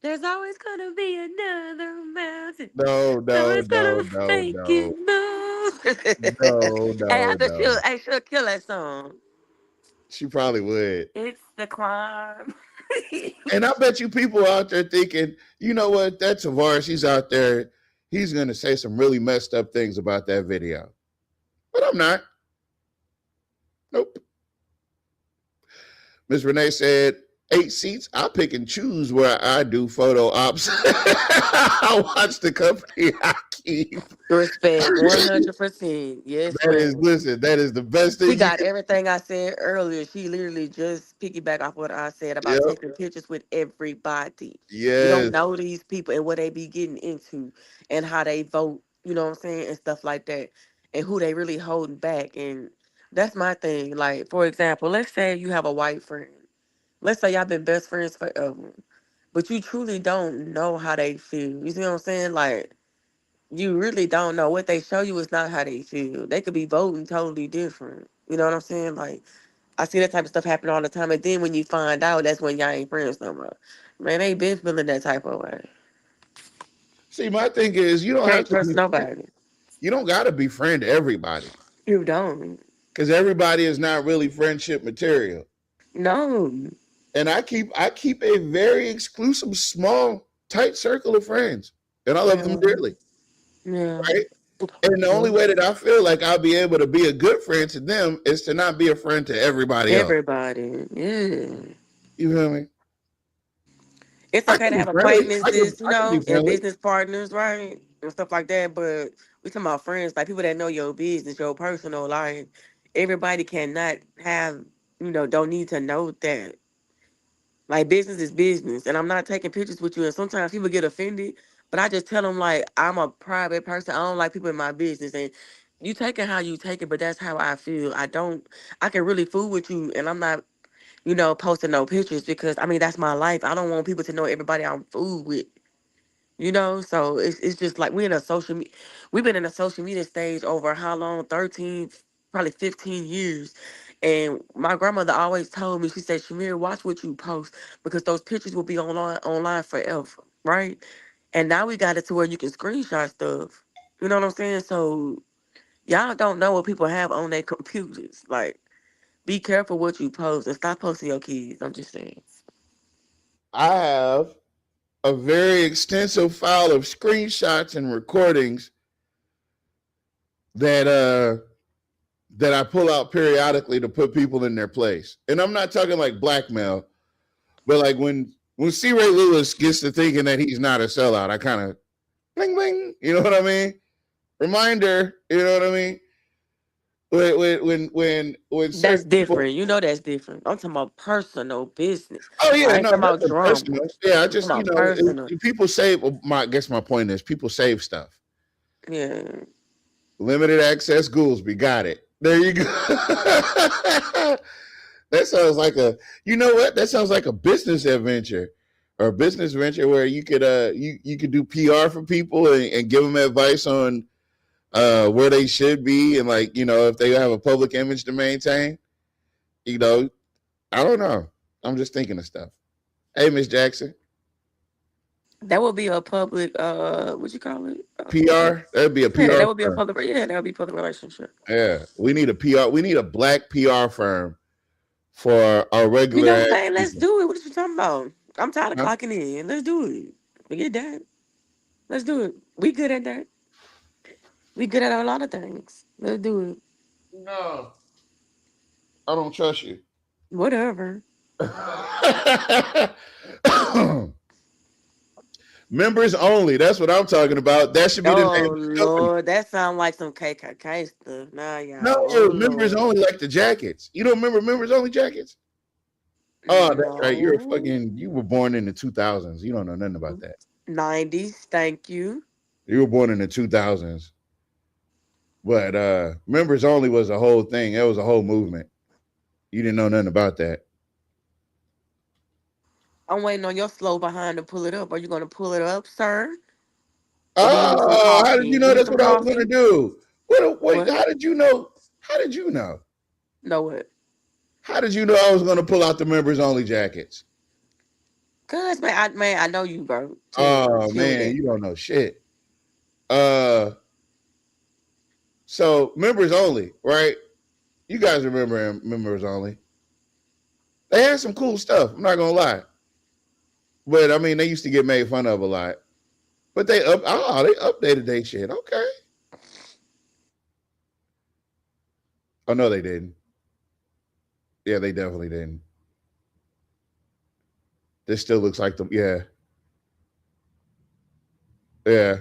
There's always gonna be another mountain. No. So it's gonna make you move. Hey, I bet she'll kill that song. She probably would. It's the climb. And I bet you people out there thinking, you know what? That Tavares, he's out there. He's going to say some really messed up things about that video. But I'm not. Nope. Miss Renee said, 8 seats. I'll pick and choose where I do photo ops. I watch the company I keep. Respect 100%. Yes, That is the best thing. She got everything I said earlier. She literally just piggyback off what I said about taking pictures with everybody. You don't know these people and what they be getting into and how they vote, you know what I'm saying, and stuff like that, and who they really holding back. And that's my thing. Like, for example, let's say you have a white friend. Let's say y'all been best friends forever, but you truly don't know how they feel. You see what I'm saying? Like, you really don't know. What they show you is not how they feel. They could be voting totally different. You know what I'm saying? Like, I see that type of stuff happen all the time. And then when you find out, that's when y'all ain't friends no more. Man, they been feeling that type of way. See, my thing is you don't have Can't to trust be, nobody. you don't got to befriend everybody You don't. because everybody is not really friendship material. No. And I keep a very exclusive, small, tight circle of friends, and I love them Yeah. dearly, Yeah. right? And the only way that I feel like I'll be able to be a good friend to them is to not be a friend to everybody else. Everybody. Yeah. You feel me? It's I okay can to be have friendly. acquaintances, I can be and friendly. business partners, right? And stuff like that. But we talking about friends, like people that know your business, your personal life. Everybody cannot have, don't need to know that. Like business is business, and I'm not taking pictures with you. And sometimes people get offended, but I just tell them like I'm a private person. I don't like people in my business, and you take it how you take it. But that's how I feel. I don't. I can really fool with you, and I'm not, posting no pictures because I mean that's my life. I don't want people to know everybody I'm fool with. So it's just like we've been in a social media stage over how long? 13, probably 15 years. And my grandmother always told me, she said, Shamir, watch what you post because those pictures will be online forever, right? And now we got it to where you can screenshot stuff. You know what I'm saying? So y'all don't know what people have on their computers. Like, be careful what you post and stop posting your kids. I'm just saying. I have a very extensive file of screenshots and recordings that that I pull out periodically to put people in their place. And I'm not talking like blackmail, but like when C. Ray Lewis gets to thinking that he's not a sellout, I kind of bling bling. You know what I mean? Reminder. You know what I mean? When That's certain people. different. That's different. I'm talking about personal business. Oh yeah, I ain't no, talking about nothing drama. personal. Yeah, I I'm talking just about personal. people save. Well, I guess my point is people save stuff. Yeah. Limited access Goolsby. Got it. There you go. That sounds like you know what? That sounds like a business adventure or a business venture where you could you could do PR for people and give them advice on where they should be and like, if they have a public image to maintain, you know, I don't know. I'm just thinking of stuff. Hey, Miss Jackson. That would be a public what you call it? PR? That'd be a Yeah, PR that would be a firm. public that would be public relationship. Yeah. We need a PR. We need a black PR firm for our You regular know what, ass man? Let's people. do it. What are you talking about? I'm tired of Huh? clocking in. Let's do it. Forget that. Let's do it. We good at that. We good at a lot of things. Let's do it. No, I don't trust you. Whatever. Members only. That's what I'm talking about. That should be the name Oh of the company. Lord, that sounds like some KKK stuff. Nah, No, y'all. Oh members Lord. only like the jackets. You don't remember members only jackets? Oh, that's right. No. You were born in the 2000s. You don't know nothing about that. 90s. Thank you. You were born in the 2000s. But members only was a whole thing. It was a whole movement. You didn't know nothing about that. I'm waiting on your slow behind to pull it up. Are you going to pull it up, sir? Or do you need some Oh, how did coffee? you You know need that's some what I was going to coffee? do? Wait, What? how did you know? How did you know? No what? How did you know I was going to pull out the members only jackets? Cause I know you, bro. Oh Chill with man, that. you don't know shit. Uh, so members only, right? You guys remember members only? They had some cool stuff. I'm not gonna lie, but I mean, they used to get made fun of a lot. But they updated their shit. Okay. Oh no, they didn't. Yeah, they definitely didn't. This still looks like them. Yeah, yeah.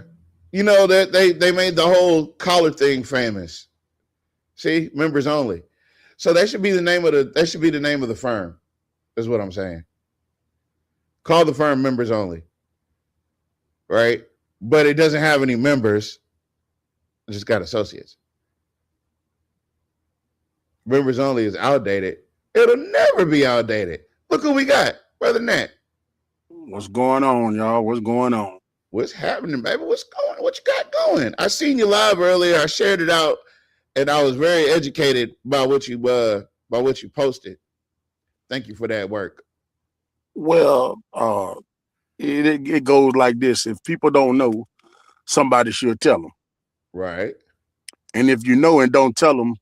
You know that they made the whole collar thing famous. See, members only. So that should be the name of the firm. Is what I'm saying. Call the firm members only. Right? But it doesn't have any members. It just got associates. Members only is outdated. It'll never be outdated. Look who we got, Brother Nat. What's going on, y'all? What's going on? What's happening, baby? What's going? What you got going? I seen you live earlier. I shared it out, and I was very educated by what you posted. Thank you for that work. Well, it goes like this. If people don't know, somebody should tell them. Right. And if you know and don't tell them,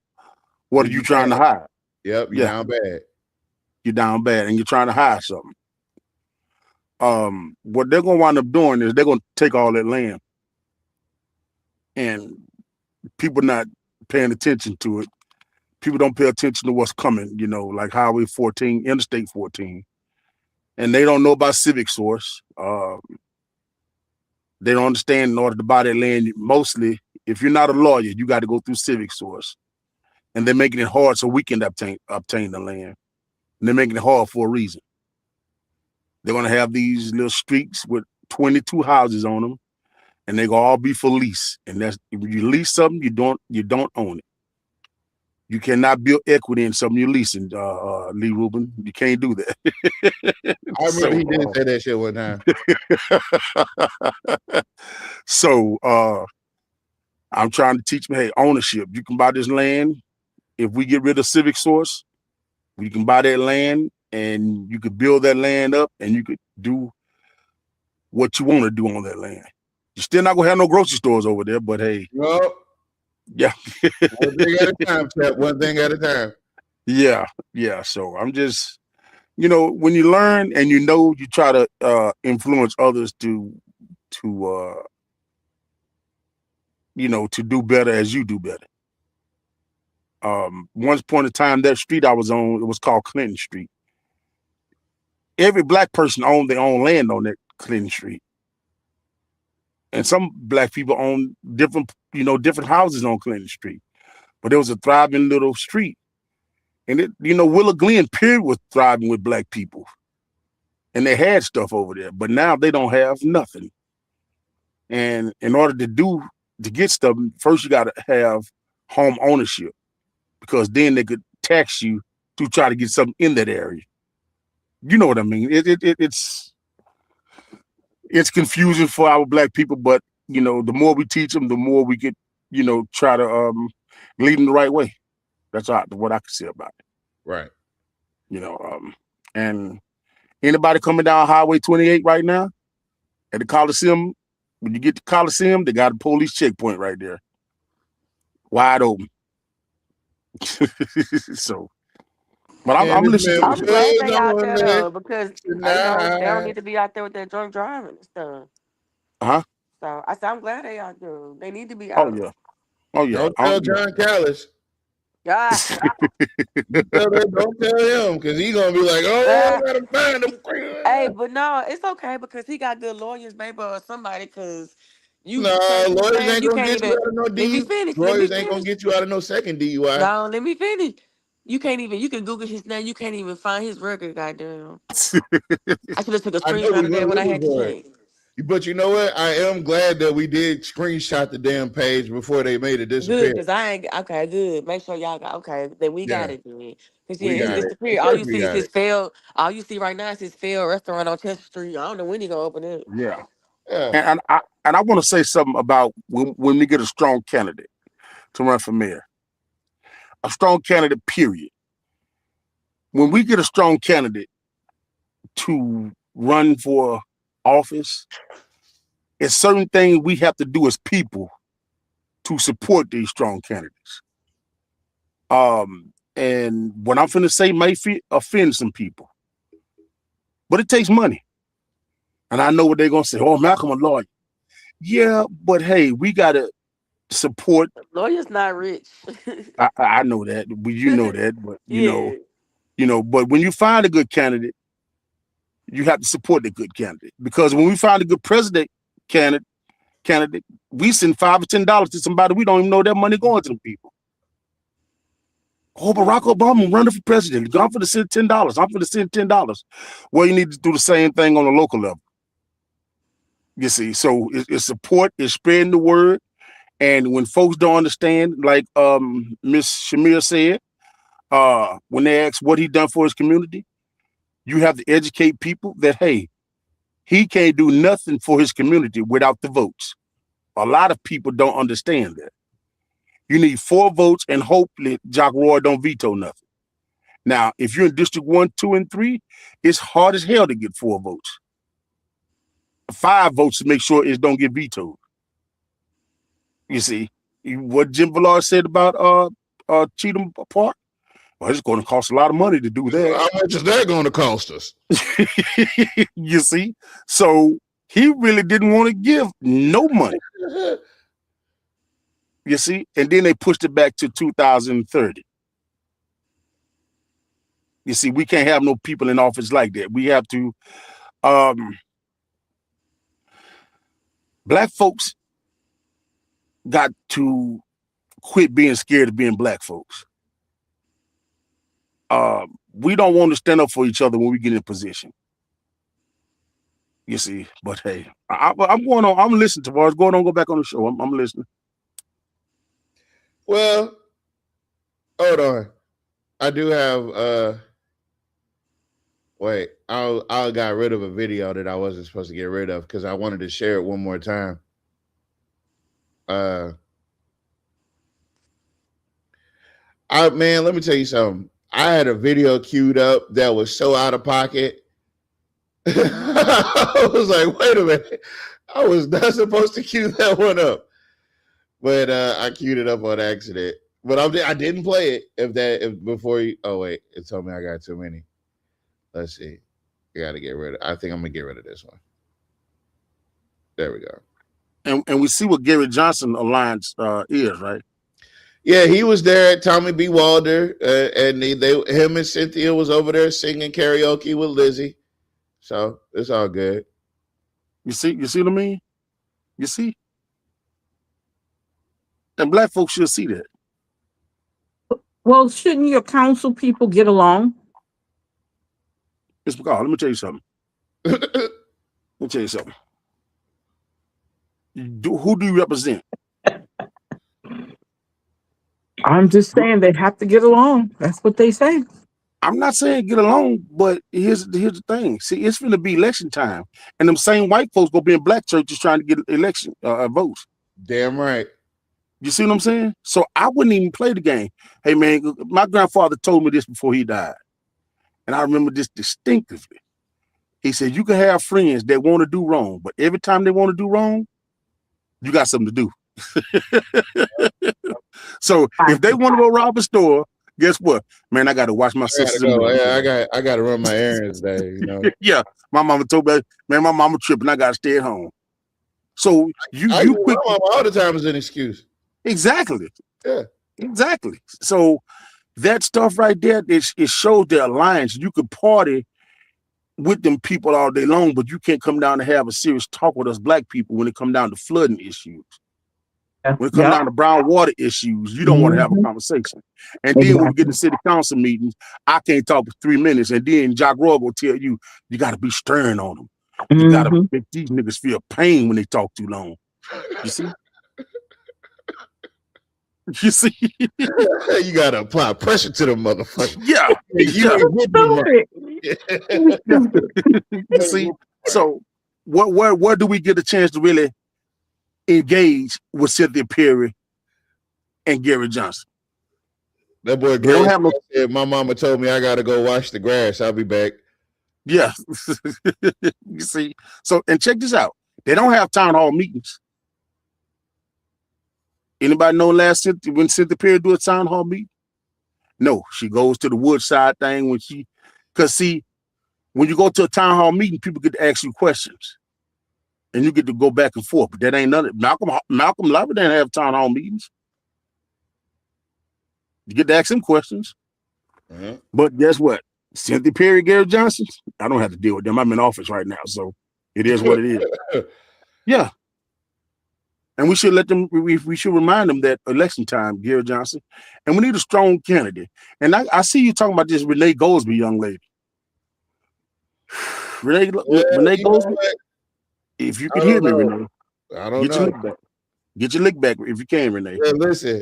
what are you trying to hide? Yep, you're down bad. You're down bad, and you're trying to hide something. What they're gonna wind up doing is they're gonna take all that land, and people not paying attention to it. People don't pay attention to what's coming. Like Highway 14, Interstate 14, and they don't know about Civic Source. They don't understand. In order to buy that land, mostly, if you're not a lawyer, you got to go through Civic Source, and they're making it hard so we can obtain the land. And they're making it hard for a reason. They're gonna have these little streets with 22 houses on them, and they're gonna all be for lease. And that's if you lease something, you don't own it. You cannot build equity in something you're leasing, Lee Rubin. You can't do that. I remember he did say that shit one time. So I'm trying to teach me, hey, ownership. You can buy this land. If we get rid of Civic Source, you can buy that land and you could build that land up and you could do what you want to do on that land. You're still not gonna have no grocery stores over there, but hey. Well, yeah. One thing at a time, Chap. One thing at a time. Yeah. So I'm just, when you learn and you try to influence others to do better as you do better. Once upon a time, that street I was on, it was called Clinton Street. Every black person owned their own land on that Clinton Street. And some black people own different houses on Clinton Street. But it was a thriving little street. And Willow Glen period was thriving with black people. And they had stuff over there. But now they don't have nothing. And in order to get stuff, first you gotta have home ownership. Because then they could tax you to try to get something in that area. You know what I mean? It's confusing for our black people, but the more we teach them, the more we could, try to lead them the right way. That's what I can say about it. Right. And anybody coming down Highway 28 right now at the Coliseum, when you get to Coliseum, they got a police checkpoint right there, wide open. So, but I'm listening. I'm glad they out there though, because they don't need to be out there with that drunk driving and stuff. So I said I'm glad they out there. They need to be out. Oh yeah. Don't tell John Callis. Yeah. Don't tell him, because he's gonna be like, I gotta find him. Hey, but no, it's okay because he got good lawyers, baby, or somebody. Because lawyers ain't gonna get you out of no Let me DUI. finish. Lawyers ain't gonna get you out of no second DUI. No, let me finish. You can't even. You can Google his name. You can't even find his record. Goddamn. I should have took a screenshot of that when I had to check. But you know what? I am glad that we did screenshot the damn page before they made it disappear. Good, because I ain't okay. Good. Make sure y'all got then we got it. Because it's disappeared. All you see is his failed. All you see right now is his failed restaurant on Chester Street. I don't know when he gonna open it. Yeah. And I want to say something about when we get a strong candidate to run for mayor. A strong candidate, period. When we get a strong candidate to run for office, it's certain things we have to do as people to support these strong candidates. And what I'm finna say may offend some people, but it takes money. And I know what they're gonna say. Oh, Malcolm, a lawyer. Yeah, but hey, we gotta support. Lawyer's not rich. I know that, but you know that, but but when you find a good candidate, you have to support the good candidate, because when we find a good president candidate, we send $5 or $10 to somebody we don't even know that money going to the people. Oh, Barack Obama running for president. I'm for to send $10. I'm for to send $10. Well, you need to do the same thing on a local level. You see, so it's support, it's spreading the word, and when folks don't understand, like Miss Shamir said, when they ask what he done for his community, you have to educate people that, hey, he can't do nothing for his community without the votes. A lot of people don't understand that. You need 4 votes and hopefully Jock Roy don't veto nothing. Now, if you're in District 1, 2, and 3, it's hard as hell to get 4 votes. 5 votes to make sure it don't get vetoed. You see what Jim Villard said about Cheatham Park? Well, it's going to cost a lot of money to do that. How much is that going to cost us? You see, so he really didn't want to give no money. You see, and then they pushed it back to 2030. You see, we can't have no people in office like that. We have to. Black folks got to quit being scared of being black folks. We don't want to stand up for each other when we get in position. You see, but hey, I'm going on. I'm listening to what's going on. Go back on the show. I'm listening. Well, hold on. I do have. Wait, I got rid of a video that I wasn't supposed to get rid of because I wanted to share it one more time. Man, let me tell you something. I had a video queued up that was so out of pocket. I was like, wait a minute. I was not supposed to queue that one up. But I queued it up on accident. But I didn't play it before you. Oh, wait. It told me I got too many. Let's see. I got to get rid of. I think I'm going to get rid of this one. There we go. And we see what Gary Johnson Alliance is, right? Yeah, he was there at Tommy B. Wilder, and him and Cynthia was over there singing karaoke with Lizzie. So it's all good. You see what I mean? You see? And black folks should see that. Well, shouldn't your council people get along? It's because, let me tell you something. Who do you represent? I'm just saying they have to get along. That's what they say. I'm not saying get along, but here's the thing. See, it's going to be election time, and them same white folks gonna be in black churches trying to get election votes. Damn right. You see what I'm saying? So I wouldn't even play the game. Hey man, my grandfather told me this before he died, and I remember this distinctively. He said, "You can have friends that want to do wrong, but every time they want to do wrong, you got something to do." So if they want to go rob a store, guess what? Man, I got to watch my sisters. I got to run my errands today. You know. Yeah, my mama told me, man, my mama tripping. I got to stay at home. So you quit all the time is an excuse. Exactly. Yeah. Exactly. So that stuff right there, it shows their alliance. You could party with them people all day long, but you can't come down and have a serious talk with us black people when it come down to flooding issues. When it comes down to brown water issues, you don't want to have a conversation. And then when we get to city council meetings, I can't talk for 3 minutes. And then Jock Roy will tell you, you got to be stern on them. You got to make these niggas feel pain when they talk too long. You see? You see? You got to apply pressure to them motherfuckers. Yeah. You see? So where do we get a chance to really engage with Cynthia Perry and Gary Johnson? That boy Gary said, my mama told me I gotta go wash the grass. I'll be back. Yeah. You see? So, and check this out. They don't have town hall meetings. Anybody know when Cynthia Perry do a town hall meeting? No, she goes to the Woodside thing because see, when you go to a town hall meeting, people get to ask you questions. And you get to go back and forth, but that ain't nothing. Malcolm Lowry didn't have town hall meetings. You get to ask him questions. But guess what? Cynthia Perry, Gary Johnson, I don't have to deal with them. I'm in office right now, so it is what it is. Yeah. And we should let them, we should remind them that election time, Gary Johnson, and we need a strong candidate. And I see you talking about this Renee Goldsby young lady. Renee Goldsby. If you can hear me, Renee, I don't know. Get your lick back if you can, Renee. Yeah,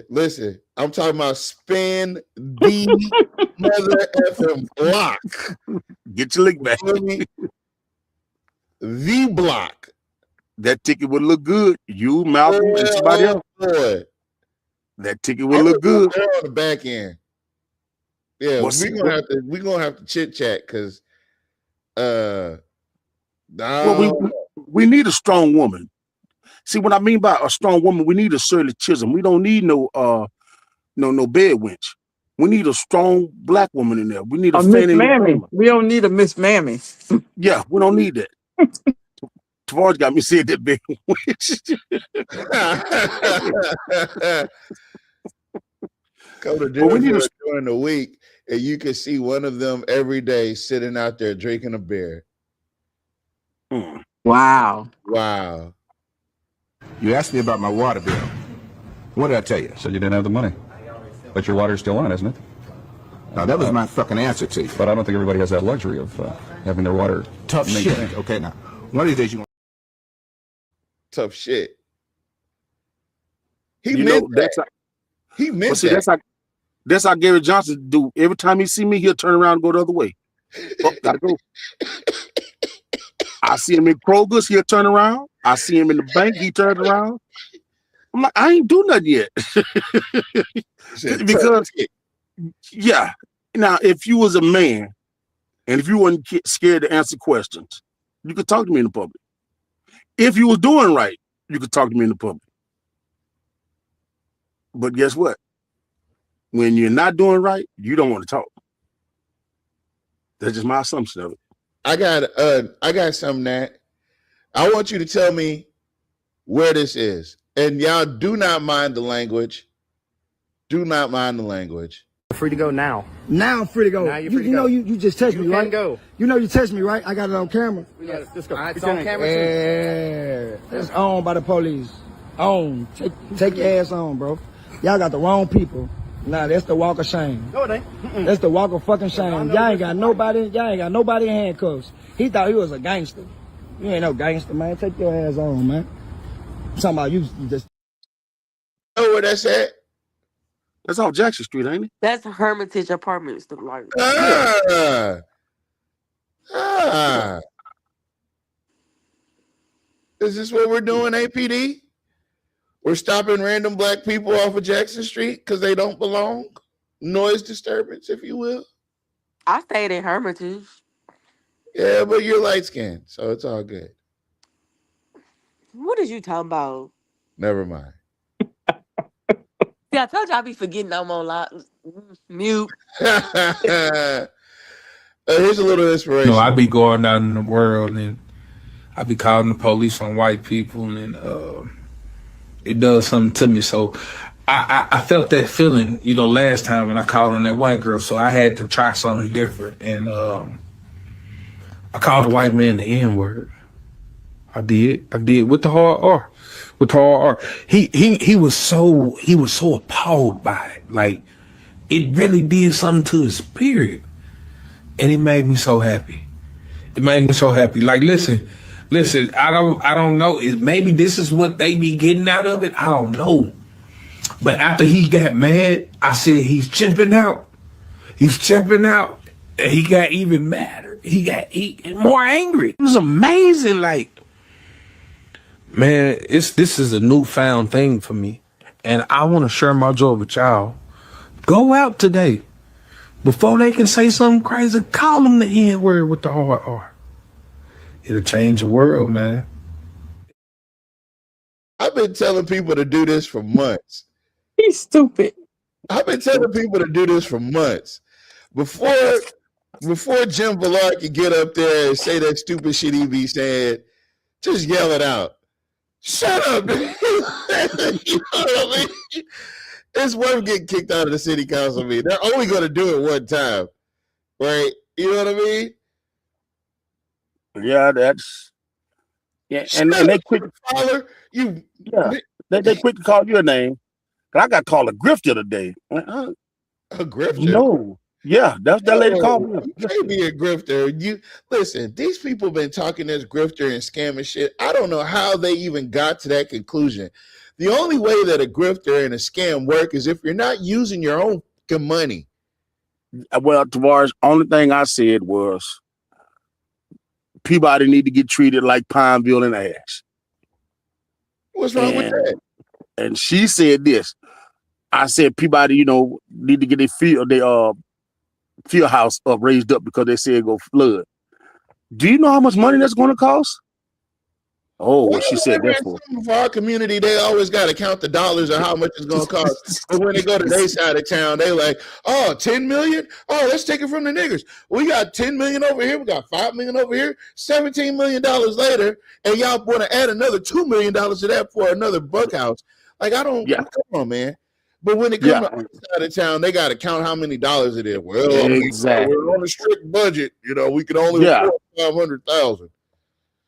listen. I'm talking about spin the mother effing block. Get your lick back. The block. That ticket would look good. You, Malcolm, and somebody else. Boy. That ticket would look good. On the back end. Yeah, we're gonna have to chit chat because We need a strong woman. See what I mean by a strong woman? We need a Shirley Chisholm. We don't need no bed wench. We need a strong black woman in there. We need a Miss Fannie Lou Mammy. Hamer. We don't need a Miss Mammy. Yeah, we don't need that. Tavares got me saying that big witch. Go to But we need dinner during the week, and you can see one of them every day sitting out there drinking a beer. Wow. Wow. You asked me about my water bill. What did I tell you? Said you didn't have the money. But your water's still on, isn't it? Now, that was my fucking answer to you. But I don't think everybody has that luxury of having their water Tough maintained. shit. Okay, now, one of these days you Tough shit. He You meant know, that. He meant But see, that. that's how Gary Johnson do. Every time he see me, he'll turn around and go the other way. Oh, gotta go. I see him in Kroger's, he'll turn around. I see him in the bank, he turns around. I'm like, I ain't do nothing yet. Because, yeah. Now, if you was a man and if you wasn't scared to answer questions, you could talk to me in the public. If you was doing right, you could talk to me in the public. But guess what? When you're not doing right, you don't want to talk. That's just my assumption of it. I got something that I want you to tell me where this is. And y'all do not mind the language. Do not mind the language. You're free to go now. Now I'm free to go. Now you're free to you know go. you just text me, You right? can go. You know you text me, right? I got it on camera. Let's go. It's on camera too. Yeah. It's owned by the police. On. Take your ass on, bro. Y'all got the wrong people. Nah, that's the walk of shame. No, it ain't. That's the walk of fucking shame. Y'all ain't got nobody in handcuffs. He thought he was a gangster. You ain't no gangster, man. Take your ass on, man. I'm talking about you just. Know where that's at? That's off Jackson Street, ain't it? That's Hermitage Apartments. The like. Is this what we're doing, APD? We're stopping random black people off of Jackson Street because they don't belong? Noise disturbance, if you will. I stayed in Hermitage. Yeah, but you're light skinned, so it's all good. What is you talking about? Never mind. See, I told you I be forgetting I'm on mute. Here's a little inspiration. No, I be going out in the world and I be calling the police on white people and it does something to me. So I felt that feeling, last time when I called on that white girl. So I had to try something different. And I called the white man the N-word. I did with the hard R. With the hard R. He was so appalled by it. Like it really did something to his spirit. And it made me so happy. It made me so happy. Like, listen, I don't know. Maybe this is what they be getting out of it. I don't know. But after he got mad, I said he's chimping out. He's chimping out. And he got even madder. He got more angry. It was amazing. Like, man, this is a newfound thing for me. And I want to share my joy with y'all. Go out today. Before they can say something crazy, call them the N-word with the hard R. It'll change the world, man. I've been telling people to do this for months. He's stupid. I've been telling people to do this for months. Before Jim Villard could get up there and say that stupid shit he be saying, just yell it out. Shut up. You know what I mean? It's worth getting kicked out of the city council meeting. They're only going to do it one time, right? You know what I mean? Yeah, and they quick they quick to call your name. I got called a grifter today. A grifter? No. Yeah, that lady called me. You can't be a grifter. You listen, these people been talking this grifter and scamming shit. I don't know how they even got to that conclusion. The only way that a grifter and a scam work is if you're not using your own money. Well, Tavares, only thing I said was Peabody need to get treated like Pineville and Ash. What's wrong with that? And she said this. I said Peabody, need to get their field house raised up because they said go flood. Do you know how much money that's going to cost? Oh, what she said that for? For our community, they always got to count the dollars or how much it's going to cost. But when they go to their side of town, they like, oh, 10 million? Oh, let's take it from the niggers. We got 10 million over here. We got 5 million over here. $17 million later. And y'all want to add another $2 million to that for another bunkhouse. Like, I don't, come on, man. But when it comes to our side of town, they got to count how many dollars it is. Well, exactly. We're on a strict budget. We can only afford 500,000.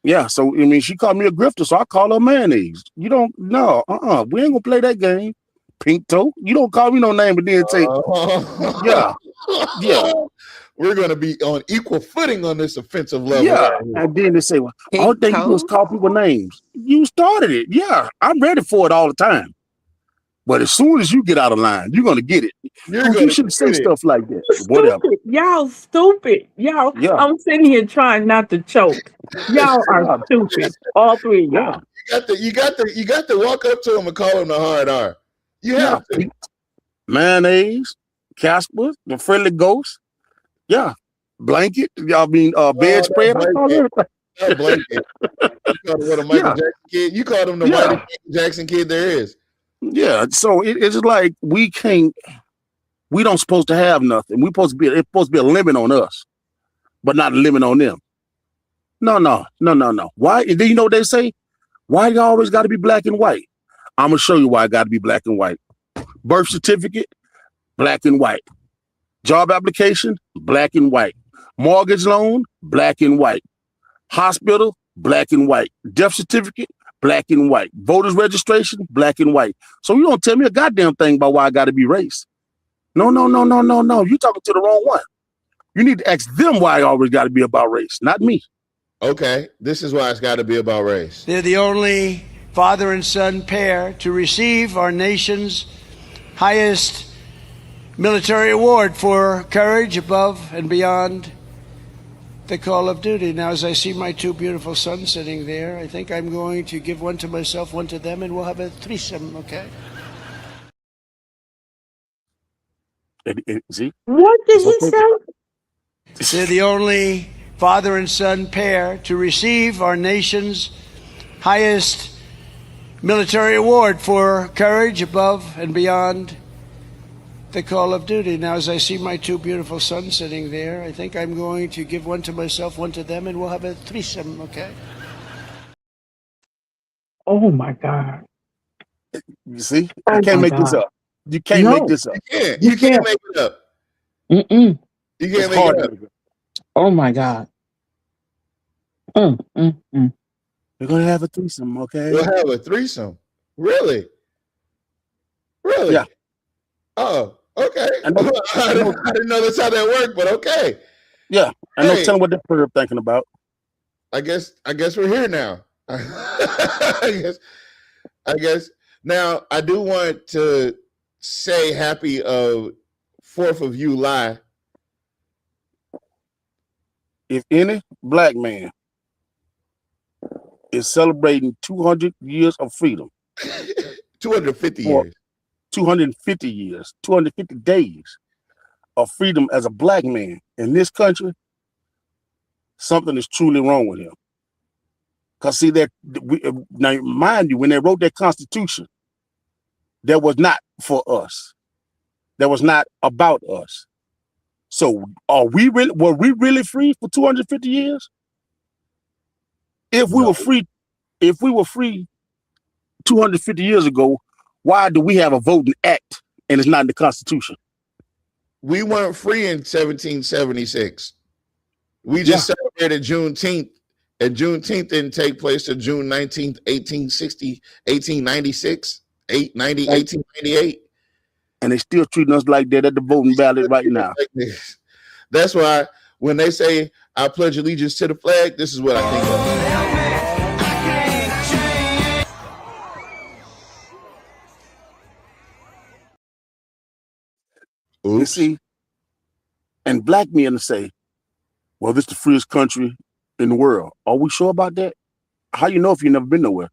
Yeah, so I mean, she called me a grifter, so I call her mayonnaise. You don't no, we ain't gonna play that game. Pink toe. You don't call me no name, but then say, yeah. We're gonna be on equal footing on this offensive level. Yeah, and then they say, well, all thing you do is call people names. You started it. Yeah, I'm ready for it all the time. But as soon as you get out of line, you're gonna get it. You shouldn't say stuff like that. Whatever. Y'all stupid. Y'all, I'm sitting here trying not to choke. Y'all are stupid. All three of y'all. You got to walk up to him and call him the hard R. You have to. Mayonnaise, Casper, the friendly ghost. Yeah. Blanket. Y'all mean bedspread. That blanket. You called him what, a Michael Jackson kid? You called him the whitest Michael Jackson kid there is. Yeah, so it's like we don't supposed to have nothing. It's supposed to be a limit on us, but not a limit on them. No. Why? And then you know what they say? Why you always got to be black and white? I'm gonna show you why I got to be black and white. Birth certificate, black and white. Job application, black and white. Mortgage loan, black and white. Hospital, black and white. Death certificate, black and white. Voters registration, black and white. So you don't tell me a goddamn thing about why I got to be race. No. You talking to the wrong one. You need to ask them why I always got to be about race, not me. Okay, this is why it's got to be about race. They're the only father and son pair to receive our nation's highest military award for courage above and beyond the call of duty. Now, as I see my two beautiful sons sitting there, I think I'm going to give one to myself, one to them, and we'll have a threesome, okay? See? What did he say? They're the only father and son pair to receive our nation's highest military award for courage above and beyond the call of duty. Now, as I see my two beautiful sons sitting there, I think I'm going to give one to myself, one to them, and we'll have a threesome, okay? Oh, my God. You see? You can't make this up. You can't make this up. You can't make it up. Mm-mm. You can't make it up. Oh, my God. We're going to have a threesome, okay? We'll have a threesome. Really? Yeah. Oh, okay. I didn't know that's how that worked, but okay. Yeah. I know telling what that perp thinking about. I guess we're here now. I guess. Now, I do want to say happy 4th of July. If any black man is celebrating 200 years of freedom, 250 years. 250 years, 250 days of freedom as a black man in this country, something is truly wrong with him. Because see, now mind you, when they wrote that Constitution, that was not for us. That was not about us. So were we really free for 250 years? If we were free 250 years ago, why do we have a voting act and it's not in the Constitution? We weren't free in 1776. We just celebrated Juneteenth, and Juneteenth didn't take place till June 19th, 1896, 1898. And they still treating us like that at the voting ballot right now. That's why when they say, I pledge allegiance to the flag, this is what I think of. You see, and black men say, well, this is the freest country in the world. Are we sure about that? How you know if you've never been nowhere?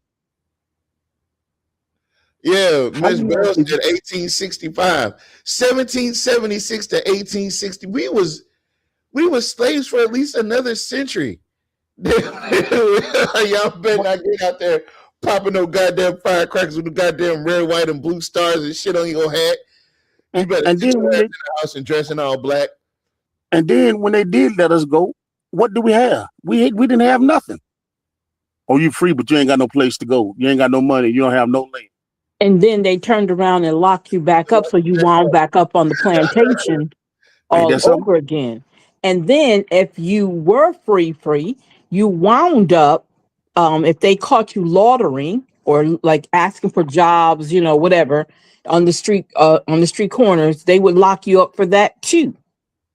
Yeah, Miss Bell said 1865. 1776 to 1860. We was slaves for at least another century. Y'all better not get out there popping no goddamn firecrackers with the goddamn red, white, and blue stars and shit on your hat. You better And sit then your when ass they in the house and dress in all black. and then when they did let us go, what do we have? We didn't have nothing. Oh, you free, but you ain't got no place to go. You ain't got no money. You don't have no land. And then they turned around and locked you back up, so you wound back up on the plantation Ain't all that something? over again. And then if you were free, you wound up, if they caught you loitering or like asking for jobs, whatever, on the street corners, they would lock you up for that too.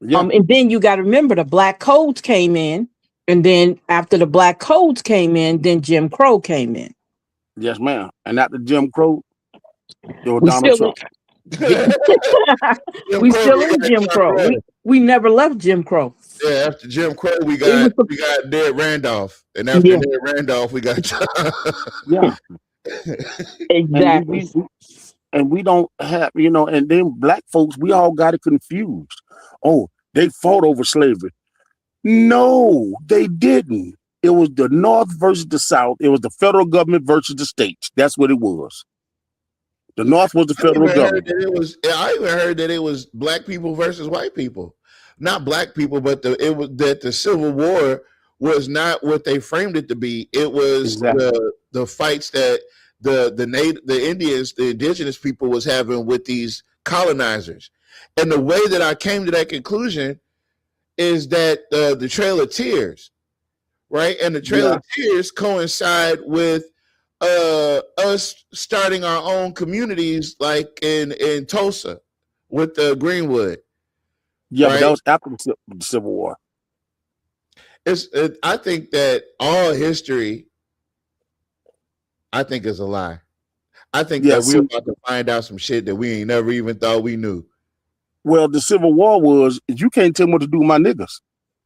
Yeah. And then you got to remember the black codes came in, and then after the black codes came in, then Jim Crow came in. Yes, ma'am. And after Jim Crow, there was We Donald still Trump. Jim we Crow, still we in got Jim Chuck Crow. Norris. We never left Jim Crow. Yeah, after Jim Crow, we It was got Ned Randolph, and after Yeah. Ned Randolph, we got Yeah. And exactly. we don't have, and then black folks, we all got it confused. Oh, they fought over slavery. No, they didn't. It was the North versus the South. It was the federal government versus the states. That's what it was. The North was the federal government. I even heard that it was black people versus white people. Not black people, but the Civil War was not what they framed it to be. It was Exactly. the fights that the Indians, the indigenous people was having with these colonizers. And the way that I came to that conclusion is that the Trail of Tears, right? And the Trail of Tears coincide with us starting our own communities, like in Tulsa with the Greenwood. Yeah, right? but that was after the Civil War. I think that all history, I think, is a lie. I think that we're about to find out some shit that we ain't never even thought we knew. Well, the Civil War was, you can't tell me what to do with my niggas.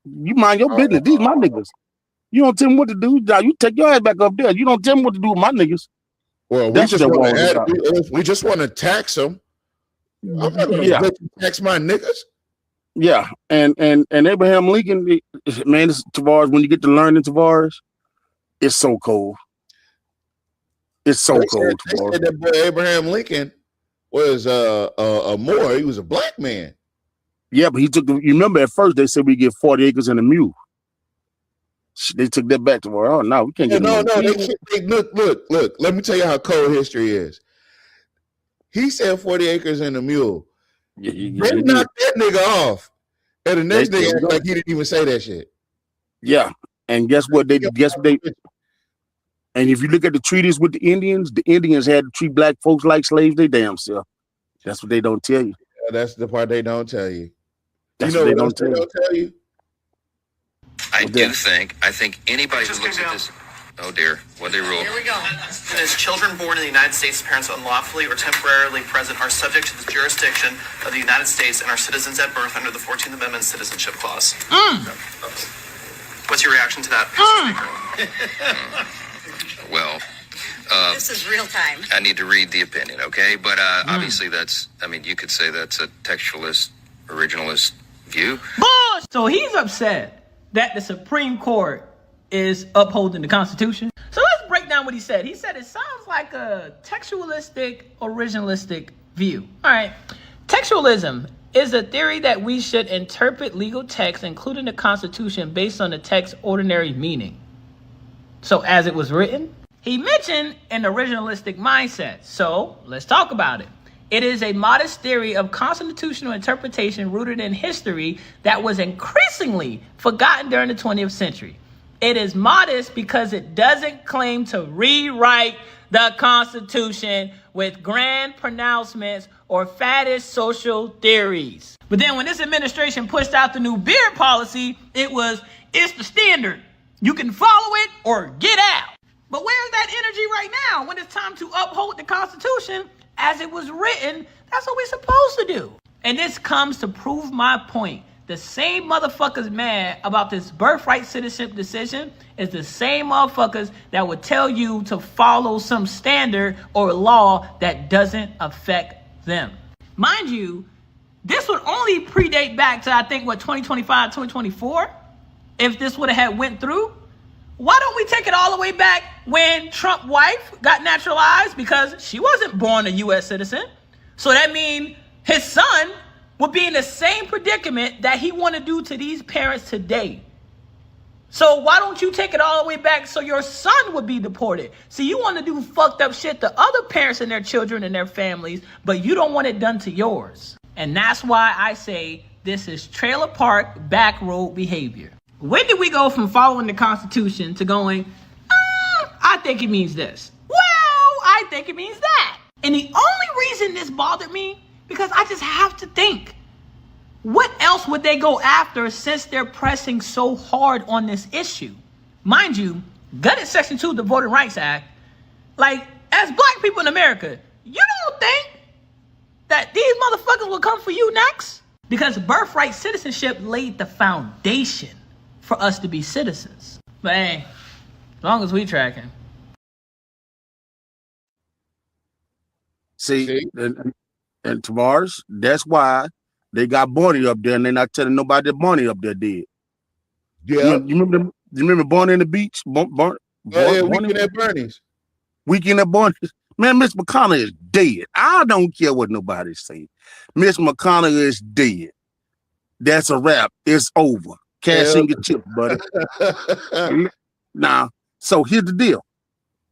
You mind your business. These my niggas. You don't tell me what to do. You take your ass back up there. You don't tell me what to do with my niggas. Well, we just want to tax them. I'm not going to let you tax my niggas. Yeah, and Abraham Lincoln, man, Tavares, when you get to learning Tavares, it's so cold. It's so cold. They said that boy Abraham Lincoln was a Moor. He was a black man. Yeah, but he took you remember at first they said we get 40 acres and a mule. They took that back to where, oh no, we can't get no. Look. Let me tell you how cold history is. He said 40 acres and a mule. They knocked that nigga off. And the next nigga acted like he didn't even say that shit. Yeah. And guess what? And if you look at the treaties with the Indians had to treat black folks like slaves, they damn self. That's what they don't tell you. Yeah, that's the part they don't tell you. That's what they don't tell you. I think anybody who looks at this, oh dear, what they rule. Here we go. As children born in the United States, parents unlawfully or temporarily present are subject to the jurisdiction of the United States and are citizens at birth under the 14th Amendment Citizenship Clause. What's your reaction to that, Mr. Speaker? Well, This is real time. I need to read the opinion, okay? But obviously you could say that's a textualist, originalist view. So he's upset that the Supreme Court is upholding the Constitution. So let's break down what he said. He said it sounds like a textualistic, originalistic view. All right. Textualism is a theory that we should interpret legal texts, including the Constitution, based on the text's ordinary meaning. So as it was written, he mentioned an originalistic mindset. So let's talk about it. It is a modest theory of constitutional interpretation rooted in history that was increasingly forgotten during the 20th century. It is modest because it doesn't claim to rewrite the Constitution with grand pronouncements or faddish social theories. But then when this administration pushed out the new beer policy, it's the standard. You can follow it or get out. But where's that energy right now when it's time to uphold the Constitution as it was written? That's what we're supposed to do. And this comes to prove my point. The same motherfuckers mad about this birthright citizenship decision is the same motherfuckers that would tell you to follow some standard or law that doesn't affect them. Mind you, this would only predate back to, I think, 2025, 2024, if this would have went through. Why don't we take it all the way back when Trump's wife got naturalized because she wasn't born a U.S. citizen? So that means his son would be in the same predicament that he want to do to these parents today. So why don't you take it all the way back so your son would be deported? See, you want to do fucked up shit to other parents and their children and their families, but you don't want it done to yours. And that's why I say this is trailer park back road behavior. When did we go from following the Constitution to going, I think it means this? Well, I think it means that. And the only reason this bothered me, because I just have to think, what else would they go after since they're pressing so hard on this issue? Mind you, gutted Section 2 of the Voting Rights Act. Like, as black people in America, you don't think that these motherfuckers will come for you next? Because birthright citizenship laid the foundation for us to be citizens. But hey, as long as we tracking. See? And Tavares, that's why they got Barney up there and they're not telling nobody that Barney up there did. Yeah. You remember Barney in the beach? Weekend at Bernie's. Weekend at Barney's. Man, Mitch McConnell is dead. I don't care what nobody's saying. Mitch McConnell is dead. That's a wrap. It's over. Cash in your chip, buddy. Now, so here's the deal.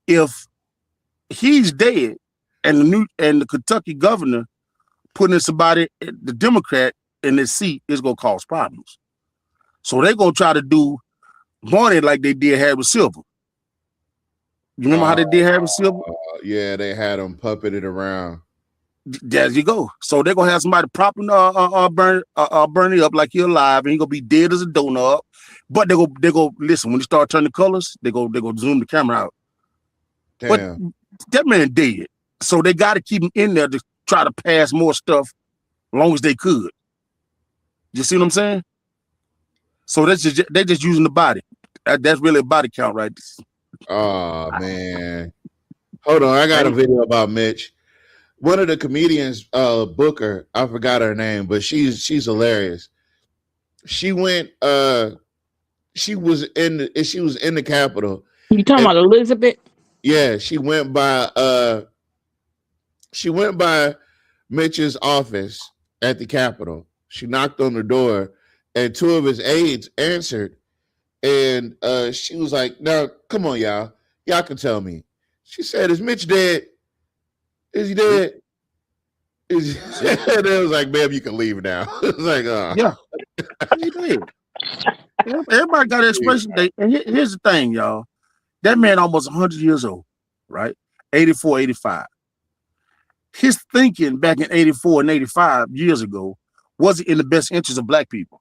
If he's dead and the Kentucky governor putting somebody, the Democrat, in this seat is gonna cause problems. So they're gonna try to do Barney like they did Harry Silver. You remember how they did Harry Silver? Yeah, they had him puppeted around. There you go. So they're gonna have somebody propping Bernie up like he's alive, and he's gonna be dead as a donut. But they go listen when they start turning colors. They go zoom the camera out. Damn. But that man dead. So they got to keep him in there to try to pass more stuff, as long as they could. You see what I'm saying? So they're just using the body. That's really a body count, right? Oh man, hold on. I got a video about Mitch. One of the comedians, Booker, I forgot her name, but she's hilarious. She went. She was in the Capitol. You talking about Elizabeth? Yeah, she went by Mitch's office at the Capitol. She knocked on the door, and two of his aides answered, and she was like, "Now, come on, y'all can tell me." She said, "Is Mitch dead? Is he dead?" And it was like, "Ma'am, you can leave now." It's like, yeah, he did. Everybody got an expression date. And here's the thing, y'all. That man almost 100 years old, right? 84, 85. His thinking back in 84 and 85 years ago wasn't in the best interest of black people.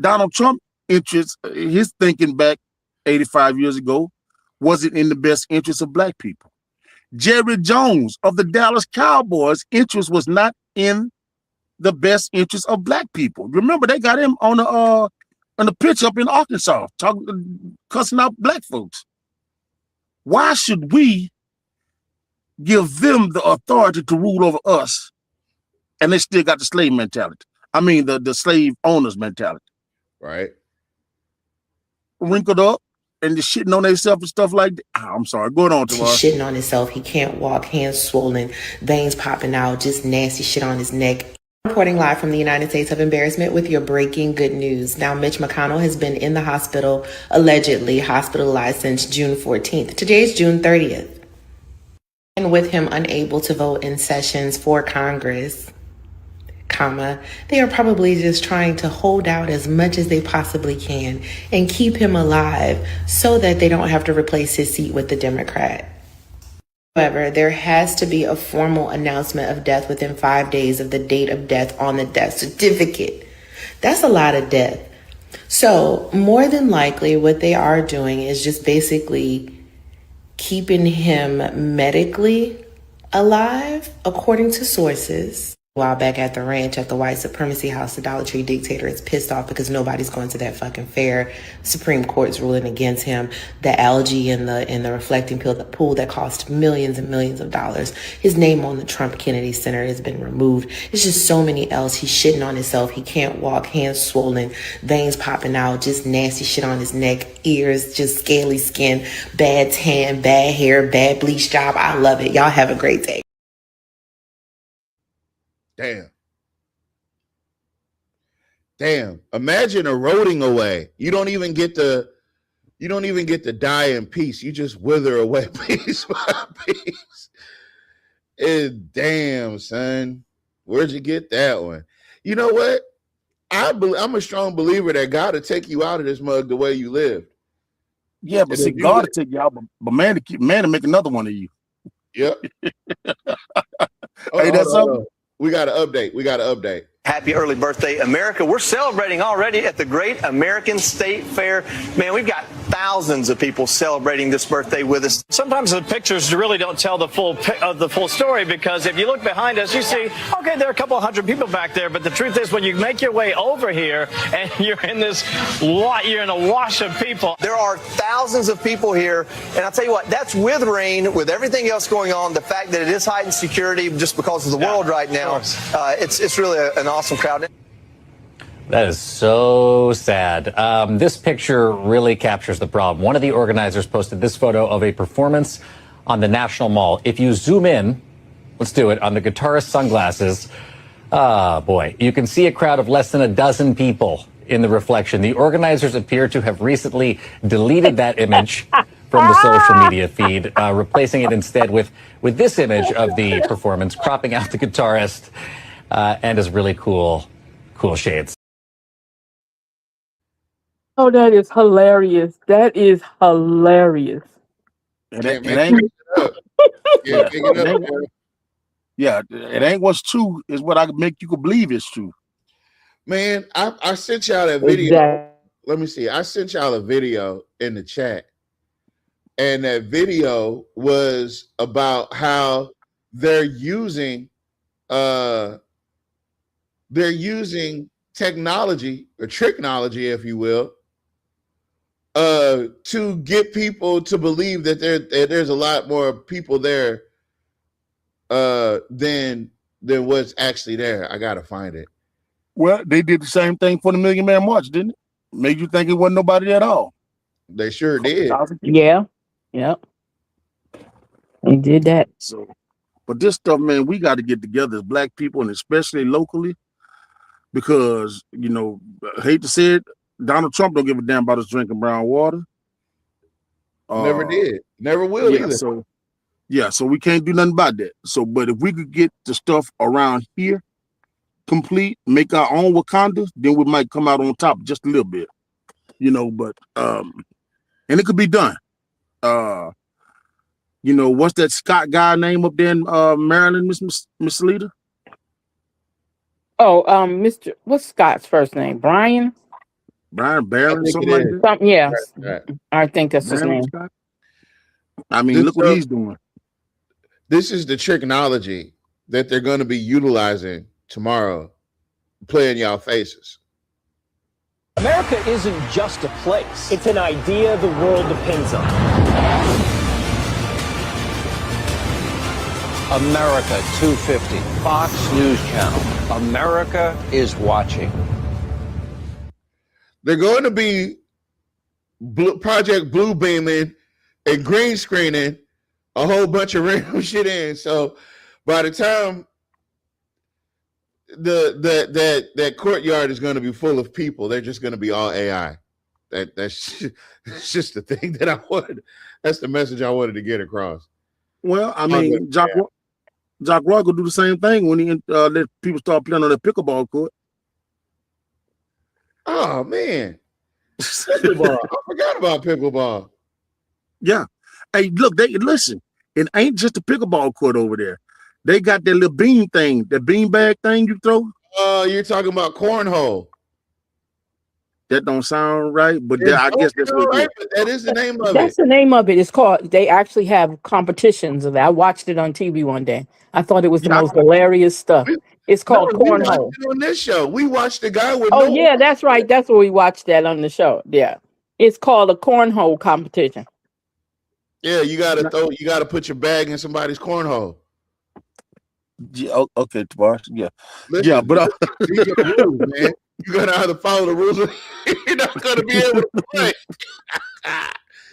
Donald Trump his thinking back 85 years ago wasn't in the best interest of black people. Jerry Jones of the Dallas Cowboys' interest was not in the best interest of black people. Remember, they got him on the pitch up in Arkansas, cussing out black folks. Why should we give them the authority to rule over us, and they still got the slave mentality? I mean, the slave owners mentality. Right. Wrinkled up and just shitting on themselves and stuff like that. I'm sorry. Go on, Tavares. He's shitting on himself. He can't walk, hands swollen, veins popping out, just nasty shit on his neck. Reporting live from the United States of Embarrassment with your breaking good news. Now, Mitch McConnell has been in the hospital, allegedly hospitalized since June 14th. Today is June 30th. And with him unable to vote in sessions for Congress, they are probably just trying to hold out as much as they possibly can and keep him alive so that they don't have to replace his seat with the Democrat. However, there has to be a formal announcement of death within 5 days of the date of death on the death certificate. That's a lot of death. So more than likely what they are doing is just basically keeping him medically alive, according to sources. while back at the ranch at the white supremacy house, the Dollar Tree dictator is pissed off because nobody's going to that fucking fair. Supreme Court's ruling against him. The algae in the reflecting pool that cost millions and millions of dollars. His name on the Trump Kennedy Center has been removed. It's just so many else. He's shitting on himself. He can't walk, hands swollen, veins popping out, just nasty shit on his neck, ears, just scaly skin, bad tan, bad hair, bad bleach job. I love it. Y'all have a great day. Damn. Imagine eroding away. You don't even get to die in peace. You just wither away piece by piece. And damn, son. Where'd you get that one? You know what? I'm a strong believer that God will take you out of this mug the way you lived. Yeah, but see, God will take you out, but man to make another one of you. Yep. Hey, that's something. We got an update. Happy early birthday, America. We're celebrating already at the Great American State Fair. Man, we've got thousands of people celebrating this birthday with us. Sometimes the pictures really don't tell the full story, because if you look behind us, you see, okay, there are a couple hundred people back there, but the truth is when you make your way over here and you're in a wash of people. There are thousands of people here, and I'll tell you what, that's with rain, with everything else going on, the fact that it is heightened security just because of the world right now. It's really an awesome crowd. That is so sad. This picture really captures the problem. One of the organizers posted this photo of a performance on the National Mall. If you zoom in, let's do it, on the guitarist's sunglasses, boy, you can see a crowd of less than a dozen people in the reflection. The organizers appear to have recently deleted that image from the social media feed, replacing it instead with this image of the performance, cropping out the guitarist and his really cool shades. Oh, that is hilarious. That is hilarious. It ain't what's true, is what I make you believe it's true. Man, I sent y'all that video. Exactly. Let me see. I sent y'all a video in the chat. And that video was about how they're using technology, or technology, if you will, to get people to believe that there's a lot more people there than what's actually there. I gotta find it. Well, they did the same thing for the Million Man March, didn't it? Made you think it wasn't nobody at all. They sure did. Yeah. Yep. They did that. So, but this stuff, man, we got to get together as black people, and especially locally, because, you know, I hate to say it, Donald Trump don't give a damn about us drinking brown water. Never did. Never will either. So we can't do nothing about that. So, but if we could get the stuff around here complete, make our own Wakanda, then we might come out on top just a little bit, you know. But and it could be done. You know, what's that Scott guy name up there in Maryland, Miss Lita? Oh, Mr. What's Scott's first name? Brian Barron, something like that. Something, yeah. Right. I think that's his name. Scott? I mean, look what he's doing. This is the technology that they're going to be utilizing tomorrow, playing y'all faces. America isn't just a place. It's an idea the world depends on. America 250, Fox News Channel. America is watching. They're going to be Project Blue beaming and green screening a whole bunch of random shit in. So by the time that courtyard is going to be full of people, they're just going to be all AI. That's just the thing that I wanted. That's the message I wanted to get across. Well, I mean, Jock Roy could do the same thing when he let people start playing on the pickleball court. Oh man, pickleball! I forgot about pickleball. Yeah. Hey, look, listen. It ain't just a pickleball court over there. They got that little bean thing, that bean bag thing you throw. You're talking about cornhole. That don't sound right, but I guess that's what right. But that is the name of it. That's the name of it. It's called. They actually have competitions of that. I watched it on TV one day. I thought it was the most hilarious stuff. It's No, called we watched cornhole. it on this show. We watched the guy with Oh no. yeah, that's right. That's what we watched that on the show. Yeah, it's called a cornhole competition. Yeah, you gotta put your bag in somebody's cornhole. Yeah, okay, Tobias. Yeah. Listen, Yeah, but these are the rules, man. You gotta either follow the rules or you're not gonna be able to play.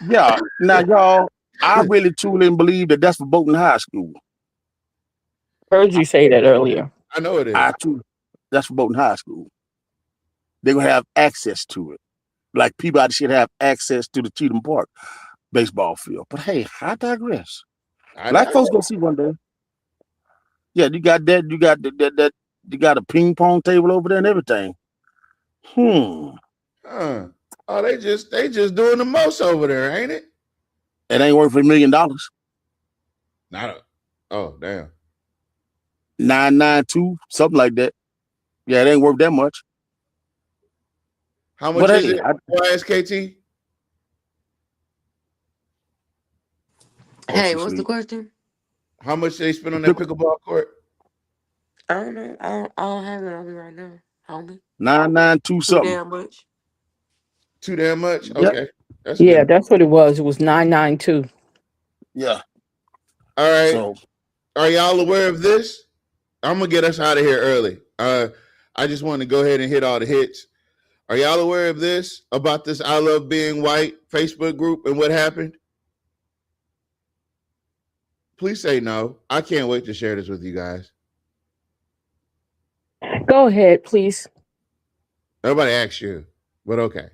yeah. Now, y'all, I really truly believe that that's for Bolton High School. Heard you say that earlier. I know it is. That's for Bolton High School. They're gonna have access to it. Like people should have access to the Cheatham Park baseball field. But hey, I digress. Black folks gonna see one day. Yeah, you got that. You got that. You got a ping pong table over there and everything. Oh, they just doing the most over there, ain't it? It ain't worth $1 million. Oh, damn. 992, something like that. Yeah, it ain't worth that much. How much is it? SKT? Hey, what's the question? How much they spend on that pickleball court? I don't know. I don't have it on me right now, homie. 992 Too something. damn much. Too damn much? Yep. Okay. Yeah, that's what it was. It was 992. Yeah. All right. So, are y'all aware of this? I'm gonna get us out of here early. I just want to go ahead and hit all the hits. Are y'all aware of this about this I Love Being White Facebook group and what happened? Please say no. I can't wait to share this with you guys. Go ahead, please. Nobody asked you, but okay.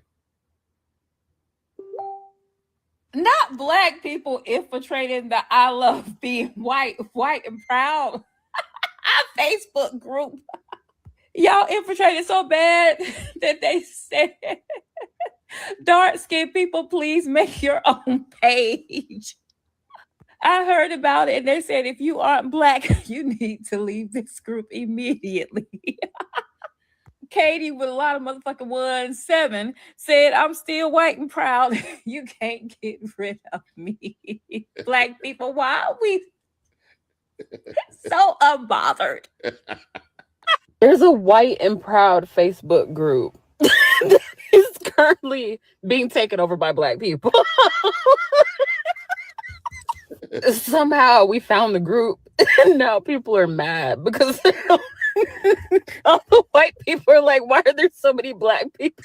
Not black people infiltrating the I Love Being White and Proud Facebook group. Y'all infiltrated so bad that they said, dark skinned people, please make your own page. I heard about it and they said, if you aren't black, you need to leave this group immediately. Katie with a lot of motherfucking 17 said, I'm still white and proud. You can't get rid of me. Black people, why are we so unbothered? There's a white and proud Facebook group that is currently being taken over by black people. Somehow we found the group and now people are mad because all the white people are like, why are there so many black people?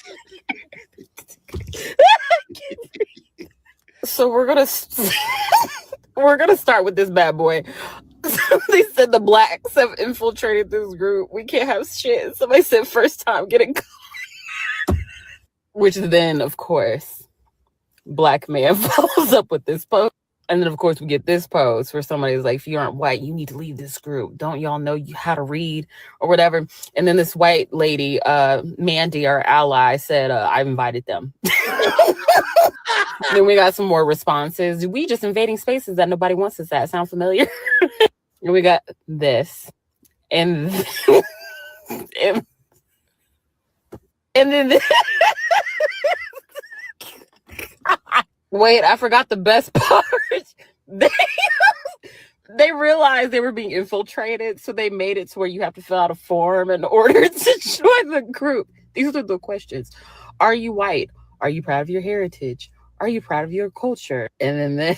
So we're gonna start with this bad boy. They said the blacks have infiltrated this group. We can't have shit. Somebody said first time getting caught. Which then, of course, black man follows up with this post. And then, of course, we get this post where somebody's like, if you aren't white, you need to leave this group. Don't y'all know how to read or whatever? And then this white lady, Mandy, our ally, said, I've invited them. Then we got some more responses. We just invading spaces that nobody wants us at. Sound familiar? And we got this. And and then wait, I forgot the best part. They realized they were being infiltrated, so they made it to where you have to fill out a form in order to join the group. These are the questions. Are you white? Are you proud of your heritage? Are you proud of your culture? And then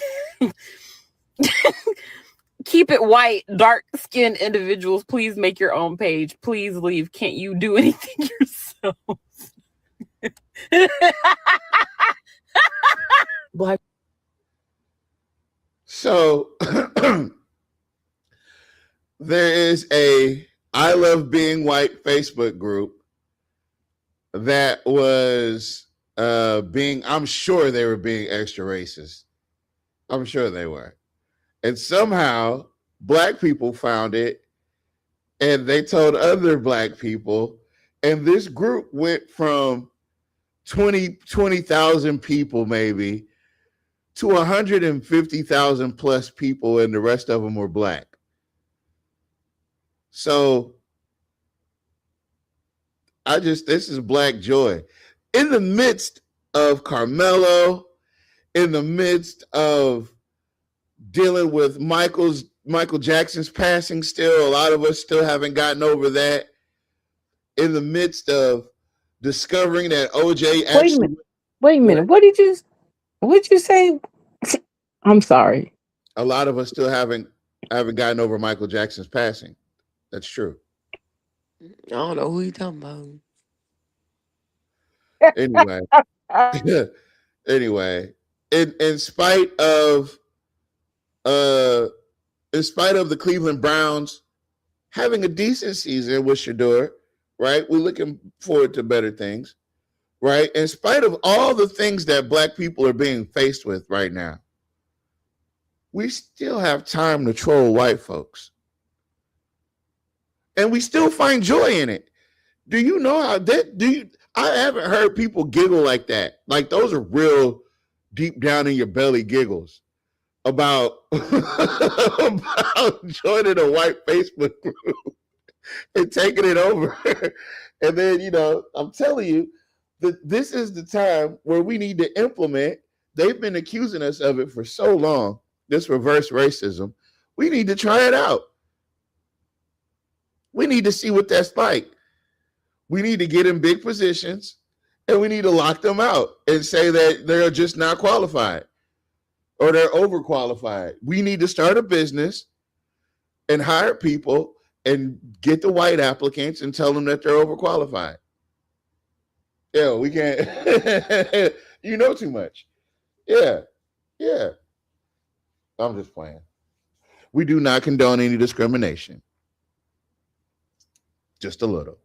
keep it white, dark-skinned individuals, please make your own page. Please leave. Can't you do anything yourselves? Black. So there is a I Love Being White Facebook group that was I'm sure they were being extra racist. I'm sure they were. And somehow black people found it and they told other black people. And this group went from 20,000 people maybe to 150,000 plus people, and the rest of them were black. So this is black joy. In the midst of Carmelo, in the midst of dealing with Michael's Michael Jackson's passing still. A lot of us still haven't gotten over that. In the midst of discovering that OJ Wait a actually minute. Wait a minute. What did you say? I'm sorry. a lot of us still haven't gotten over Michael Jackson's passing. That's true. I don't know who you talking about. Anyway, anyway, in spite of uh in spite of the Cleveland Browns having a decent season with Shador, right? We're looking forward to better things, right? In spite of all the things that black people are being faced with right now, we still have time to troll white folks. And we still find joy in it. Do you know how that do you I haven't heard people giggle like that. Like those are real deep down in your belly giggles about, about joining a white Facebook group and taking it over. And then, I'm telling you that this is the time where we need to implement. They've been accusing us of it for so long, this reverse racism. We need to try it out. We need to see what that's like. We need to get in big positions and we need to lock them out and say that they're just not qualified or they're overqualified. We need to start a business and hire people and get the white applicants and tell them that they're overqualified. Yeah, we can't. You know too much. Yeah. I'm just playing. We do not condone any discrimination. Just a little.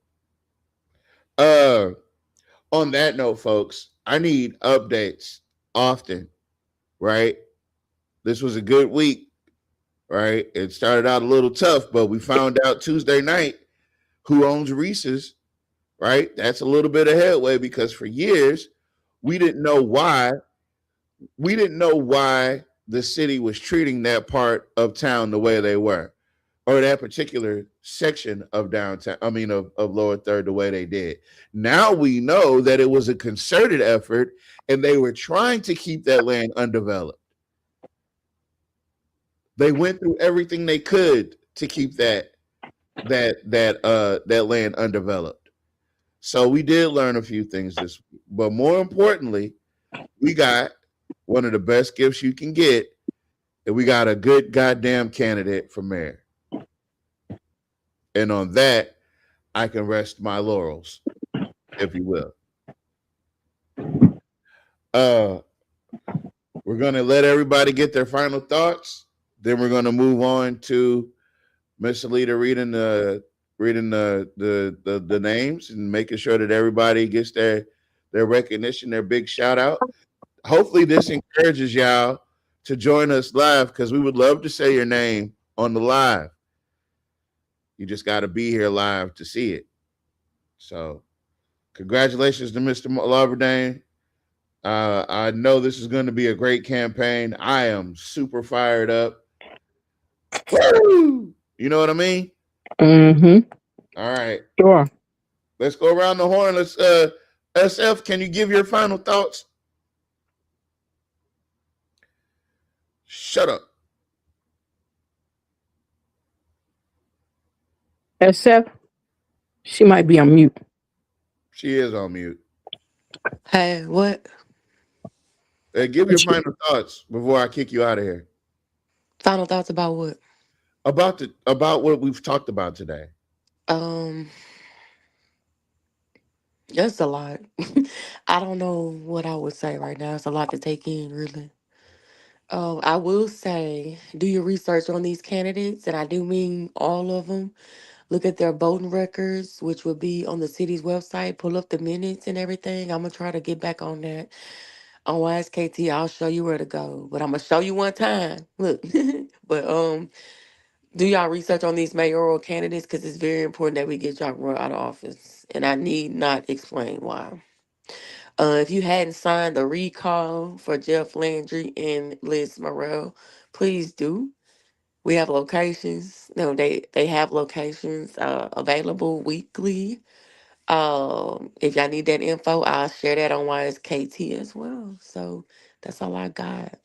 On that note, folks, I need updates often, right? This was a good week, right? It started out a little tough, but we found out Tuesday night who owns Reese's, right? That's a little bit of headway because for years we didn't know why. We didn't know why the city was treating that part of town the way they were, or that particular section of downtown, of Lower Third the way they did. Now we know that it was a concerted effort and they were trying to keep that land undeveloped. They went through everything they could to keep that land undeveloped. So we did learn a few things this week. But more importantly, we got one of the best gifts you can get, and we got a good goddamn candidate for mayor. And on that, I can rest my laurels, if you will. We're gonna let everybody get their final thoughts. Then we're gonna move on to Miss Alita reading the names and making sure that everybody gets their recognition, their big shout out. Hopefully, this encourages y'all to join us live because we would love to say your name on the live. You just got to be here live to see it. So, congratulations to Mr. Loverdane. I know this is going to be a great campaign. I am super fired up. Woo! You know what I mean? Mm-hmm. All right. Sure. Let's go around the horn. Let's SF, can you give your final thoughts? Shut up. SF, she might be on mute. She is on mute. Hey, what? Give your final thoughts before I kick you out of here. Final thoughts about what? About what we've talked about today. Just a lot. I don't know what I would say right now. It's a lot to take in, really. I will say, do your research on these candidates, and I do mean all of them. Look at their voting records, which will be on the city's website. Pull up the minutes and everything. I'm gonna try to get back on that. On YSKT, I'll show you where to go. But I'm gonna show you one time. Look, but do y'all research on these mayoral candidates because it's very important that we get Jack Roy out of office, and I need not explain why. If you hadn't signed the recall for Jeff Landry and Liz Morrell, please do. We have locations. No, they have locations available weekly. If y'all need that info, I'll share that on YSKT as well. So that's all I got.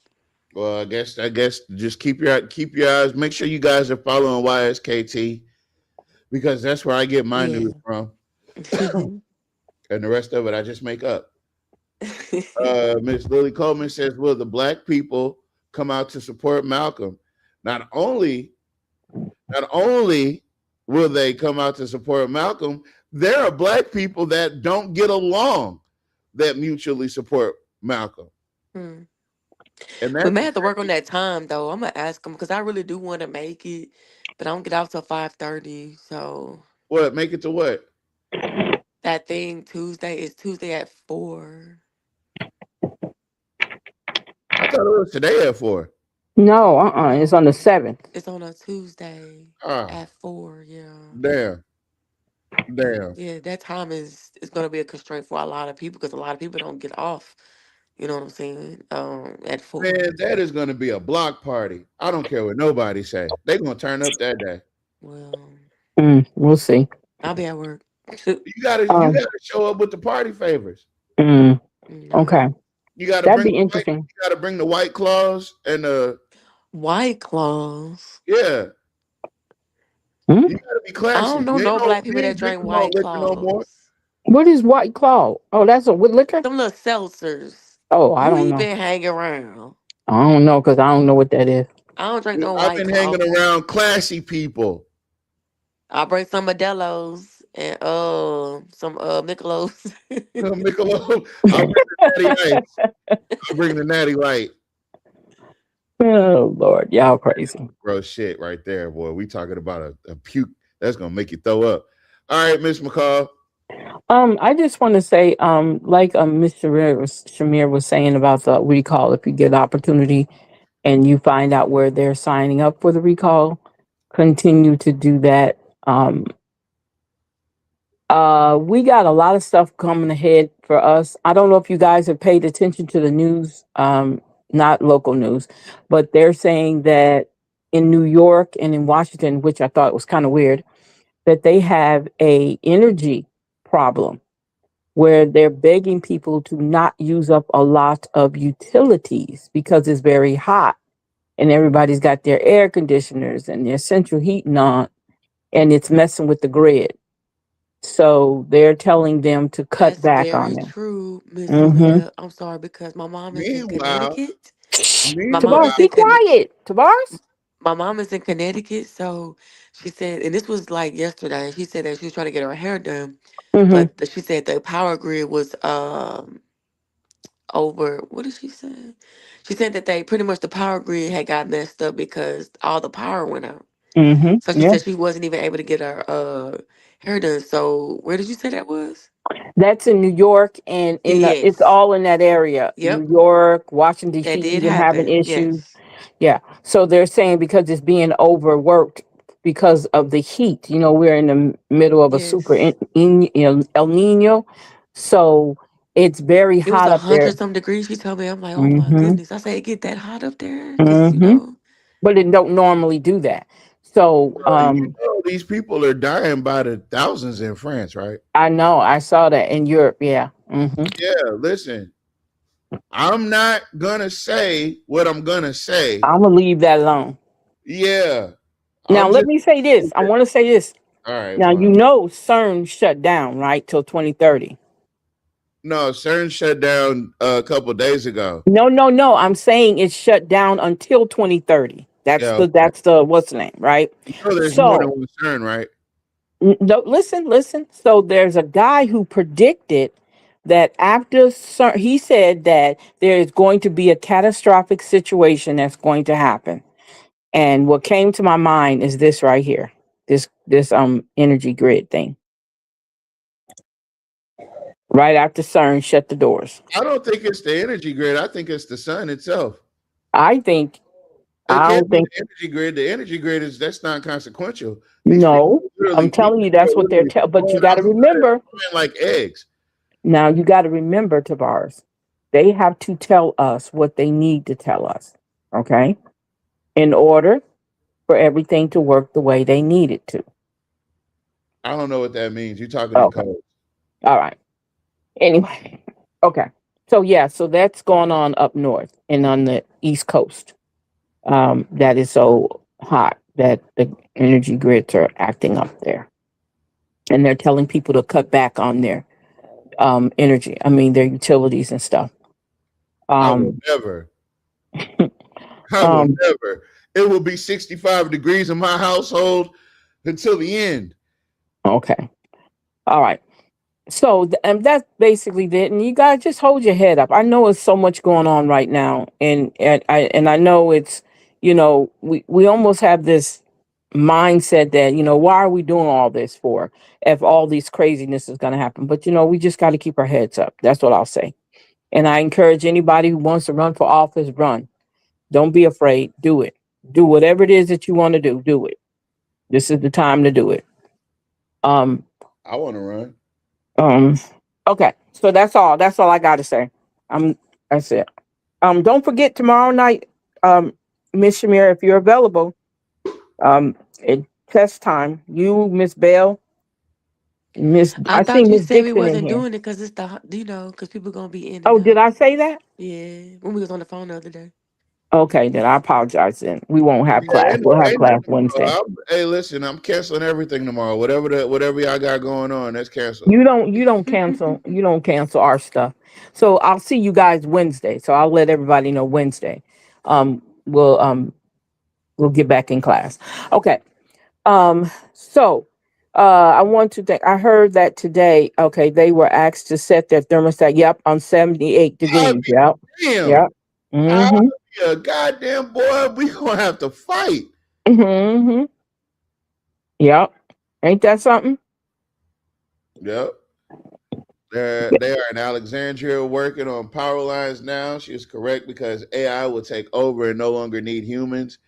Well, I guess just keep your eyes. Make sure you guys are following YSKT because that's where I get my Yeah. news from, and the rest of it I just make up. Miss Lily Coleman says, "Will the black people come out to support Malcolm? Not only, not only will they come out to support Malcolm, there are black people that don't get along that mutually support Malcolm, Hmm. and We that's may have to work on that time though. I'm gonna ask him because I really do want to make it, but I don't get off till 5:30. So what make it to what? that thing Tuesday is Tuesday at 4. I thought it was today at 4. No, it's on the 7th. It's on a Tuesday Ah, at 4. Yeah. damn, damn. Yeah, that time is going to be a constraint for a lot of people because a lot of people don't get off. You know what I'm saying? At 4. Man, that is going to be a block party. I don't care what nobody say. They're going to turn up that day. Well, We'll see. I'll be at work. You gotta show up with the party favors. Okay. You gotta That'd bring be interesting. you gotta bring the white claws and the White claws. yeah. Hmm? You gotta be I classy. don't know You ain't no no black people you that ain't drink drinking no White liquor no more. Claws. What is White Claw? Oh, that's a with liquor? Them little seltzers. Oh, I Who don't know. even hang around? I don't know because I don't know what that is. I don't drink no I've White been hanging Claws. around classy people. I'll bring some Modelo's and some Michelob. Michelob. I'll bring the natty ice. I'll bring the natty light. Oh Lord, y'all crazy. Gross shit right there, boy. We talking about a puke that's gonna make you throw up. All right, Miss McCall. I just want to say, like Mr. Shamir was saying about the recall, if you get an opportunity and you find out where they're signing up for the recall, continue to do that. We got a lot of stuff coming ahead for us. I don't know if you guys have paid attention to the news, not local news, but they're saying that in New York and in Washington, which I thought was kind of weird, that they have a energy problem where they're begging people to not use up a lot of utilities because it's very hot and everybody's got their air conditioners and their central heating on and it's messing with the grid. So they're telling them to cut That's back on very them. true, Miss Mm-hmm. Anita. I'm sorry because my mom is in Meanwhile, Connecticut. My mom Tavares, is meanwhile, be in Con- quiet. Tavares? My mom is in Connecticut, so she said, and this was like yesterday. She said that she was trying to get her hair done, Mm-hmm. but she said the power grid was over. What did she say? She said that they pretty much the power grid had got messed up because all the power went out. So Mm-hmm. she Yeah. said she wasn't even able to get her hair done. So where did you say that was? That's in New York and it's Yes. all in that area. New Yep. York, Washington That D.C. did even having happen. issues. Yes. Yeah. So they're saying because it's being overworked because of the heat. You know, we're in the middle of a super Yes. El Nino. So it's very It was hot a up there. hundred some degrees. She told me, I'm like, oh my Mm-hmm. goodness. I said, it get that hot up there? Cause Mm-hmm. But it don't normally do that. So you know these people are dying by the thousands in France, right? I know I saw that in Europe. Yeah. Mm-hmm. Yeah, listen. I'm not gonna say what I'm gonna say. I'm gonna leave that alone. Yeah. Now I'm let just me say this. I want to say this. all right, Now you well. know CERN shut down right till 2030. No, CERN shut down a couple days ago. No. I'm saying it's shut down until 2030. Yeah, okay. That's the what's the name, right? You know there's more than So one CERN, right? no, listen. So there's a guy who predicted that after CERN, he said that there is going to be a catastrophic situation that's going to happen. And what came to my mind is this right here. This energy grid thing. Right after CERN shut the doors. I don't think it's the energy grid. I think it's the sun itself. I think It I can't don't be think the energy grid. The energy grid is that's not consequential. These no. I'm these telling you people that's are what they're literally telling. But you blowing got to outside and remember flying like eggs. now. You got to remember, Tavares. They have to tell us what they need to tell us. Okay, in order for everything to work the way they need it to. I don't know what that means. You're talking in Okay. code. All right. Anyway. Okay. So yeah, so that's going on up north and on the East Coast. That is so hot that the energy grids are acting up there, and they're telling people to cut back on their energy. I mean, their utilities and stuff. I will Um, never. I will um, never. It will be 65 degrees in my household until the end. okay, all right. So that's basically it. And you guys just hold your head up. I know it's so much going on right now, and I know it's, we almost have this mindset that, why are we doing all this for if all these craziness is going to happen? But we just got to keep our heads up. That's what I'll say. And I encourage anybody who wants to run for office, run. Don't be afraid. Do it. Do whatever it is that you want to do. Do it. This is the time to do it. Um, I want to run. Um, okay, so that's all. That's all I got to say. That's it. Don't forget tomorrow night, Miss Shamir, if you're available, at test time. You, Miss Bell, I I see thought you Miss said we Dixon in wasn't here. doing it because it's because people gonna be in and Oh, did out. I say that? Yeah, when we was on the phone the other day. Okay, then I apologize. Then we won't have Yeah, class. We'll have ain't class nothing. Wednesday. Hey, listen, I'm canceling everything tomorrow. Whatever y'all got going on, that's canceled. You don't cancel. You don't cancel our stuff. So I'll see you guys Wednesday. So I'll let everybody know Wednesday. We'll get back in class. Okay. So I want to think. I heard that today. Okay, they were asked to set their thermostat. Yep, on 78 degrees. Yep. Damn. Yep. Mm-hmm. Yeah, goddamn boy, we gonna have to fight. Mm-hmm. Yep. Ain't that something? Yep. They are in Alexandria working on power lines now. She is correct because AI will take over and no longer need humans.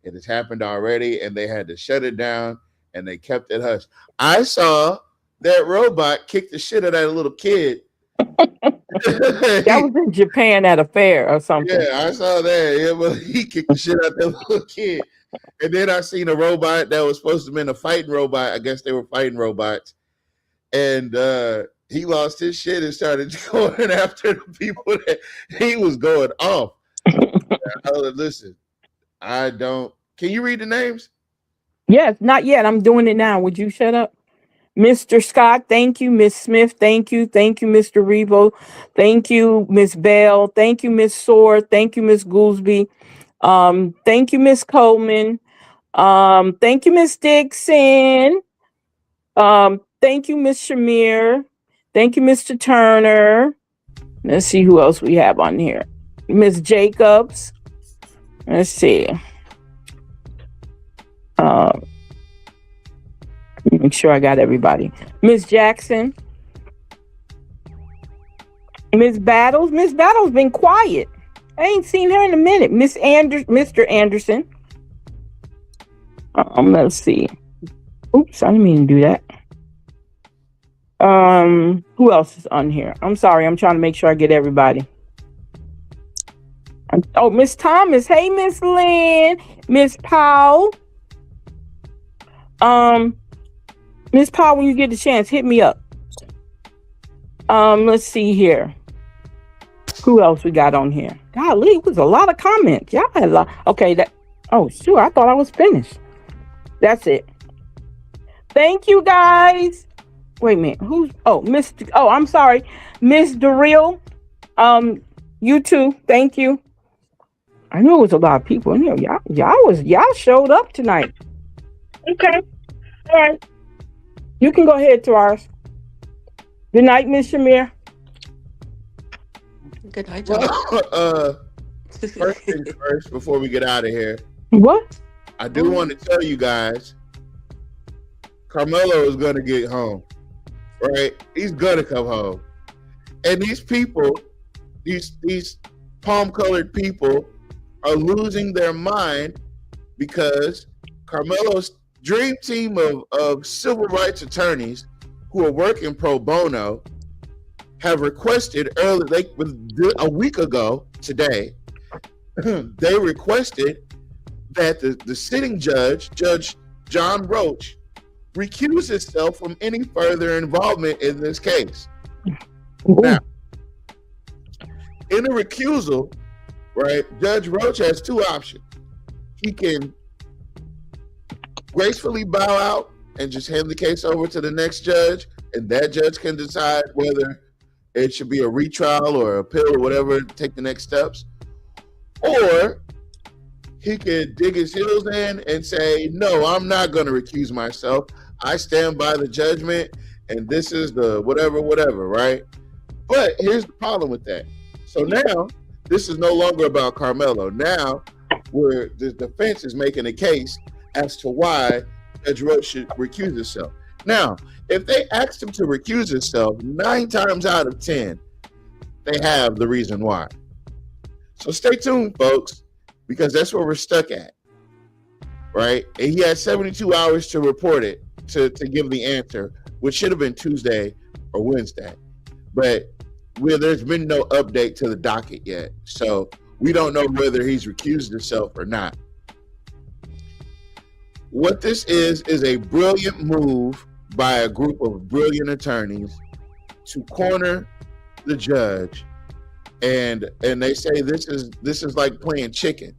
It has happened already, and they had to shut it down, and they kept it hush. I saw that robot kick the shit out of that little kid. That was in Japan at a fair or something. Yeah, I saw that. Yeah, but he kicked the shit out that little kid. And then I seen a robot that was supposed to have been a fighting robot. I guess they were fighting robots. And he lost his shit and started going after the people that he was going off. Listen, I don't. Can you read the names? Yes, not yet. I'm doing it now. Would you shut up? Mr. Scott, thank you. Miss Smith, thank you. Thank you, Mr. Revo. Thank you, Miss Bell. Thank you, Miss Sword. Thank you, Miss Goolsby. Thank you, Miss Coleman. Thank you, Miss Dixon. Thank you, Miss Shamir. Thank you, Mr. Turner. Let's see who else we have on here. Miss Jacobs. Let's see. Make sure I got everybody. Miss Jackson. Miss Battles. Miss Battles been quiet. I ain't seen her in a minute. Mr. Anderson. Let's see. Oops, I didn't mean to do that. Who else is on here? I'm sorry, I'm trying to make sure I get everybody. Oh, Miss Thomas. Hey, Miss Lynn. Miss Powell. Miss Powell, when you get the chance, hit me up. Let's see here. Who else we got on here? Golly, it was a lot of comments. Y'all had a lot. Okay, sure. I thought I was finished. That's it. Thank you, guys. Wait a minute. I'm sorry. Miss Darrell. You too. Thank you. I know it was a lot of people in here. Y'all showed up tonight. Okay. All right. You can go ahead, Taurus. Good night, Miss Shamir. Good night, First things first, before we get out of here. What? I do want to tell you guys, Carmelo is going to get home, right? He's going to come home. And these people, these palm-colored people are losing their mind because Carmelo's dream team of civil rights attorneys who are working pro bono have requested a week ago today, they requested that the sitting judge, Judge John Roach, recuse himself from any further involvement in this case. Ooh. Now, In a recusal, right, Judge Roach has two options. He can gracefully bow out and just hand the case over to the next judge, and that judge can decide whether it should be a retrial or appeal or whatever, take the next steps. Or he could dig his heels in and say, no, I'm not going to recuse myself. I stand by the judgment, and this is the whatever, right? But here's the problem with that. So now, this is no longer about Carmelo. Now, where the defense is making a case as to why Judge Roach should recuse himself. Now, if they asked him to recuse himself, 9 times out of 10, they have the reason why. So stay tuned, folks, because that's where we're stuck at, right? And he had 72 hours to report it, to give the answer, which should have been Tuesday or Wednesday. But there's been no update to the docket yet. So we don't know whether he's recused himself or not. What this is a brilliant move by a group of brilliant attorneys to corner the judge, and they say this is like playing chicken.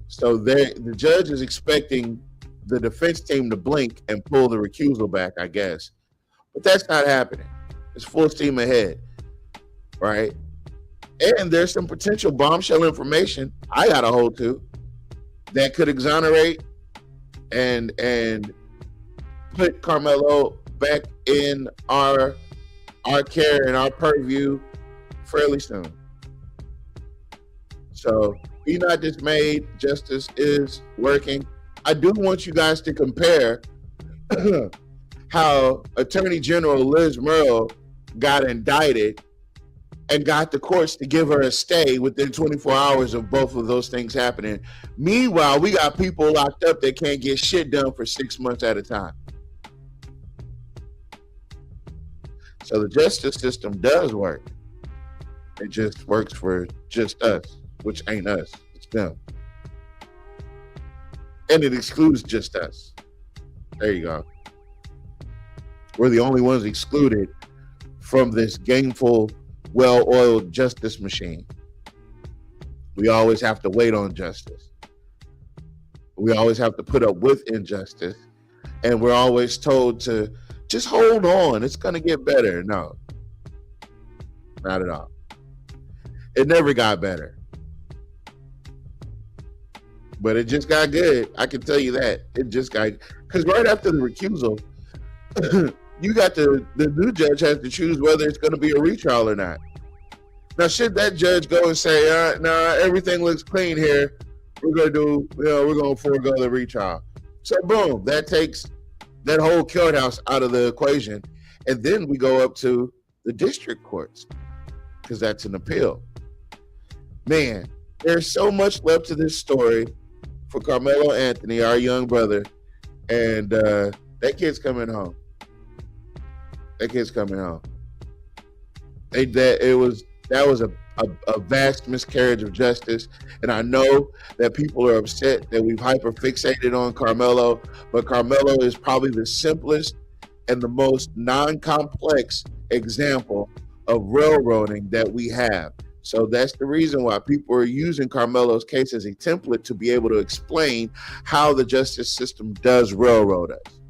So the judge is expecting the defense team to blink and pull the recusal back, I guess, but that's not happening. It's full steam ahead, right? And there's some potential bombshell information I got a hold to that could exonerate and put Carmelo back in our care and our purview fairly soon. So be not dismayed. Justice is working. I do want you guys to compare how Attorney General Liz Murrow got indicted and got the courts to give her a stay within 24 hours of both of those things happening. Meanwhile, we got people locked up that can't get shit done for 6 months at a time. So the justice system does work. It just works for just us, which ain't us, it's them. And it excludes just us. There you go. We're the only ones excluded from this gameful, well-oiled justice machine. We always have to wait on justice. We always have to put up with injustice. And we're always told to just hold on. It's going to get better. No, not at all. It never got better. But it just got good. I can tell you that. It just got, because right after the recusal, you got the new judge has to choose whether it's going to be a retrial or not. Now, should that judge go and say, nah, everything looks clean here, we're going to forego the retrial. So boom, that takes that whole courthouse out of the equation. And then we go up to the district courts, because that's an appeal. Man, there's so much left to this story for Carmelo Anthony, our young brother, and that kid's coming home. That kid's coming home. That was a vast miscarriage of justice, and I know that people are upset that we've hyper fixated on Carmelo, but Carmelo is probably the simplest and the most non-complex example of railroading that we have. So that's the reason why people are using Carmelo's case as a template to be able to explain how the justice system does railroad us.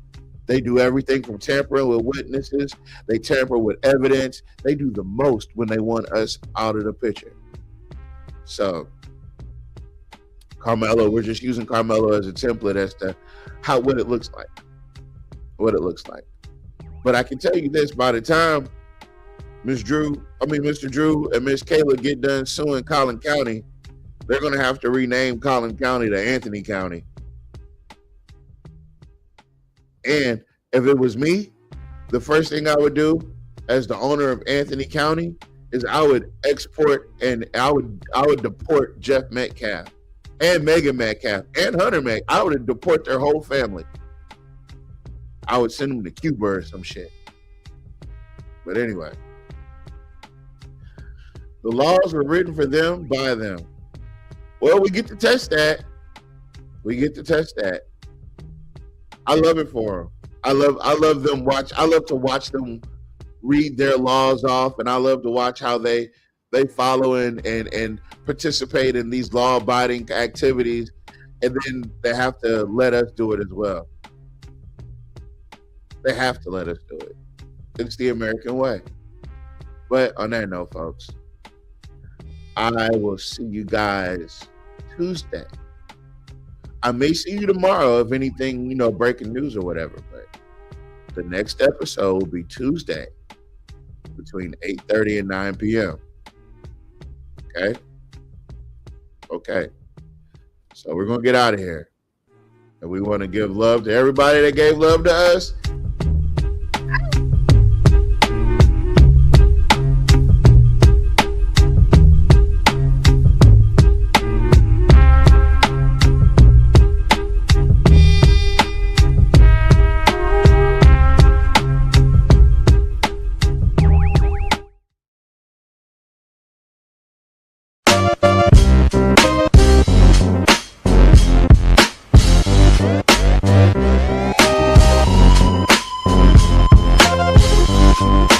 They do everything from tampering with witnesses. They tamper with evidence. They do the most when they want us out of the picture. So Carmelo, we're just using Carmelo as a template as to what it looks like. But I can tell you this, by the time Mr. Drew and Miss Kayla get done suing Collin County, they're going to have to rename Collin County to Anthony County. And if it was me, the first thing I would do as the owner of Anthony County is I would export and I would deport Jeff Metcalf and Megan Metcalf and Hunter Metcalf. I would deport their whole family. I would send them to Cuba or some shit. But anyway, the laws were written for them, by them. Well, we get to test that. I love it for them. I love them watch. I love to watch them read their laws off, and I love to watch how they they follow and participate in these law-abiding activities, and then they have to let us do it as well. They have to let us do it. It's the American way. But on that note, folks, I will see you guys Tuesday. I may see you tomorrow if anything, breaking news or whatever, but the next episode will be Tuesday between 8:30 and 9 p.m. Okay? Okay. So we're going to get out of here. And we want to give love to everybody that gave love to us. We'll be right back.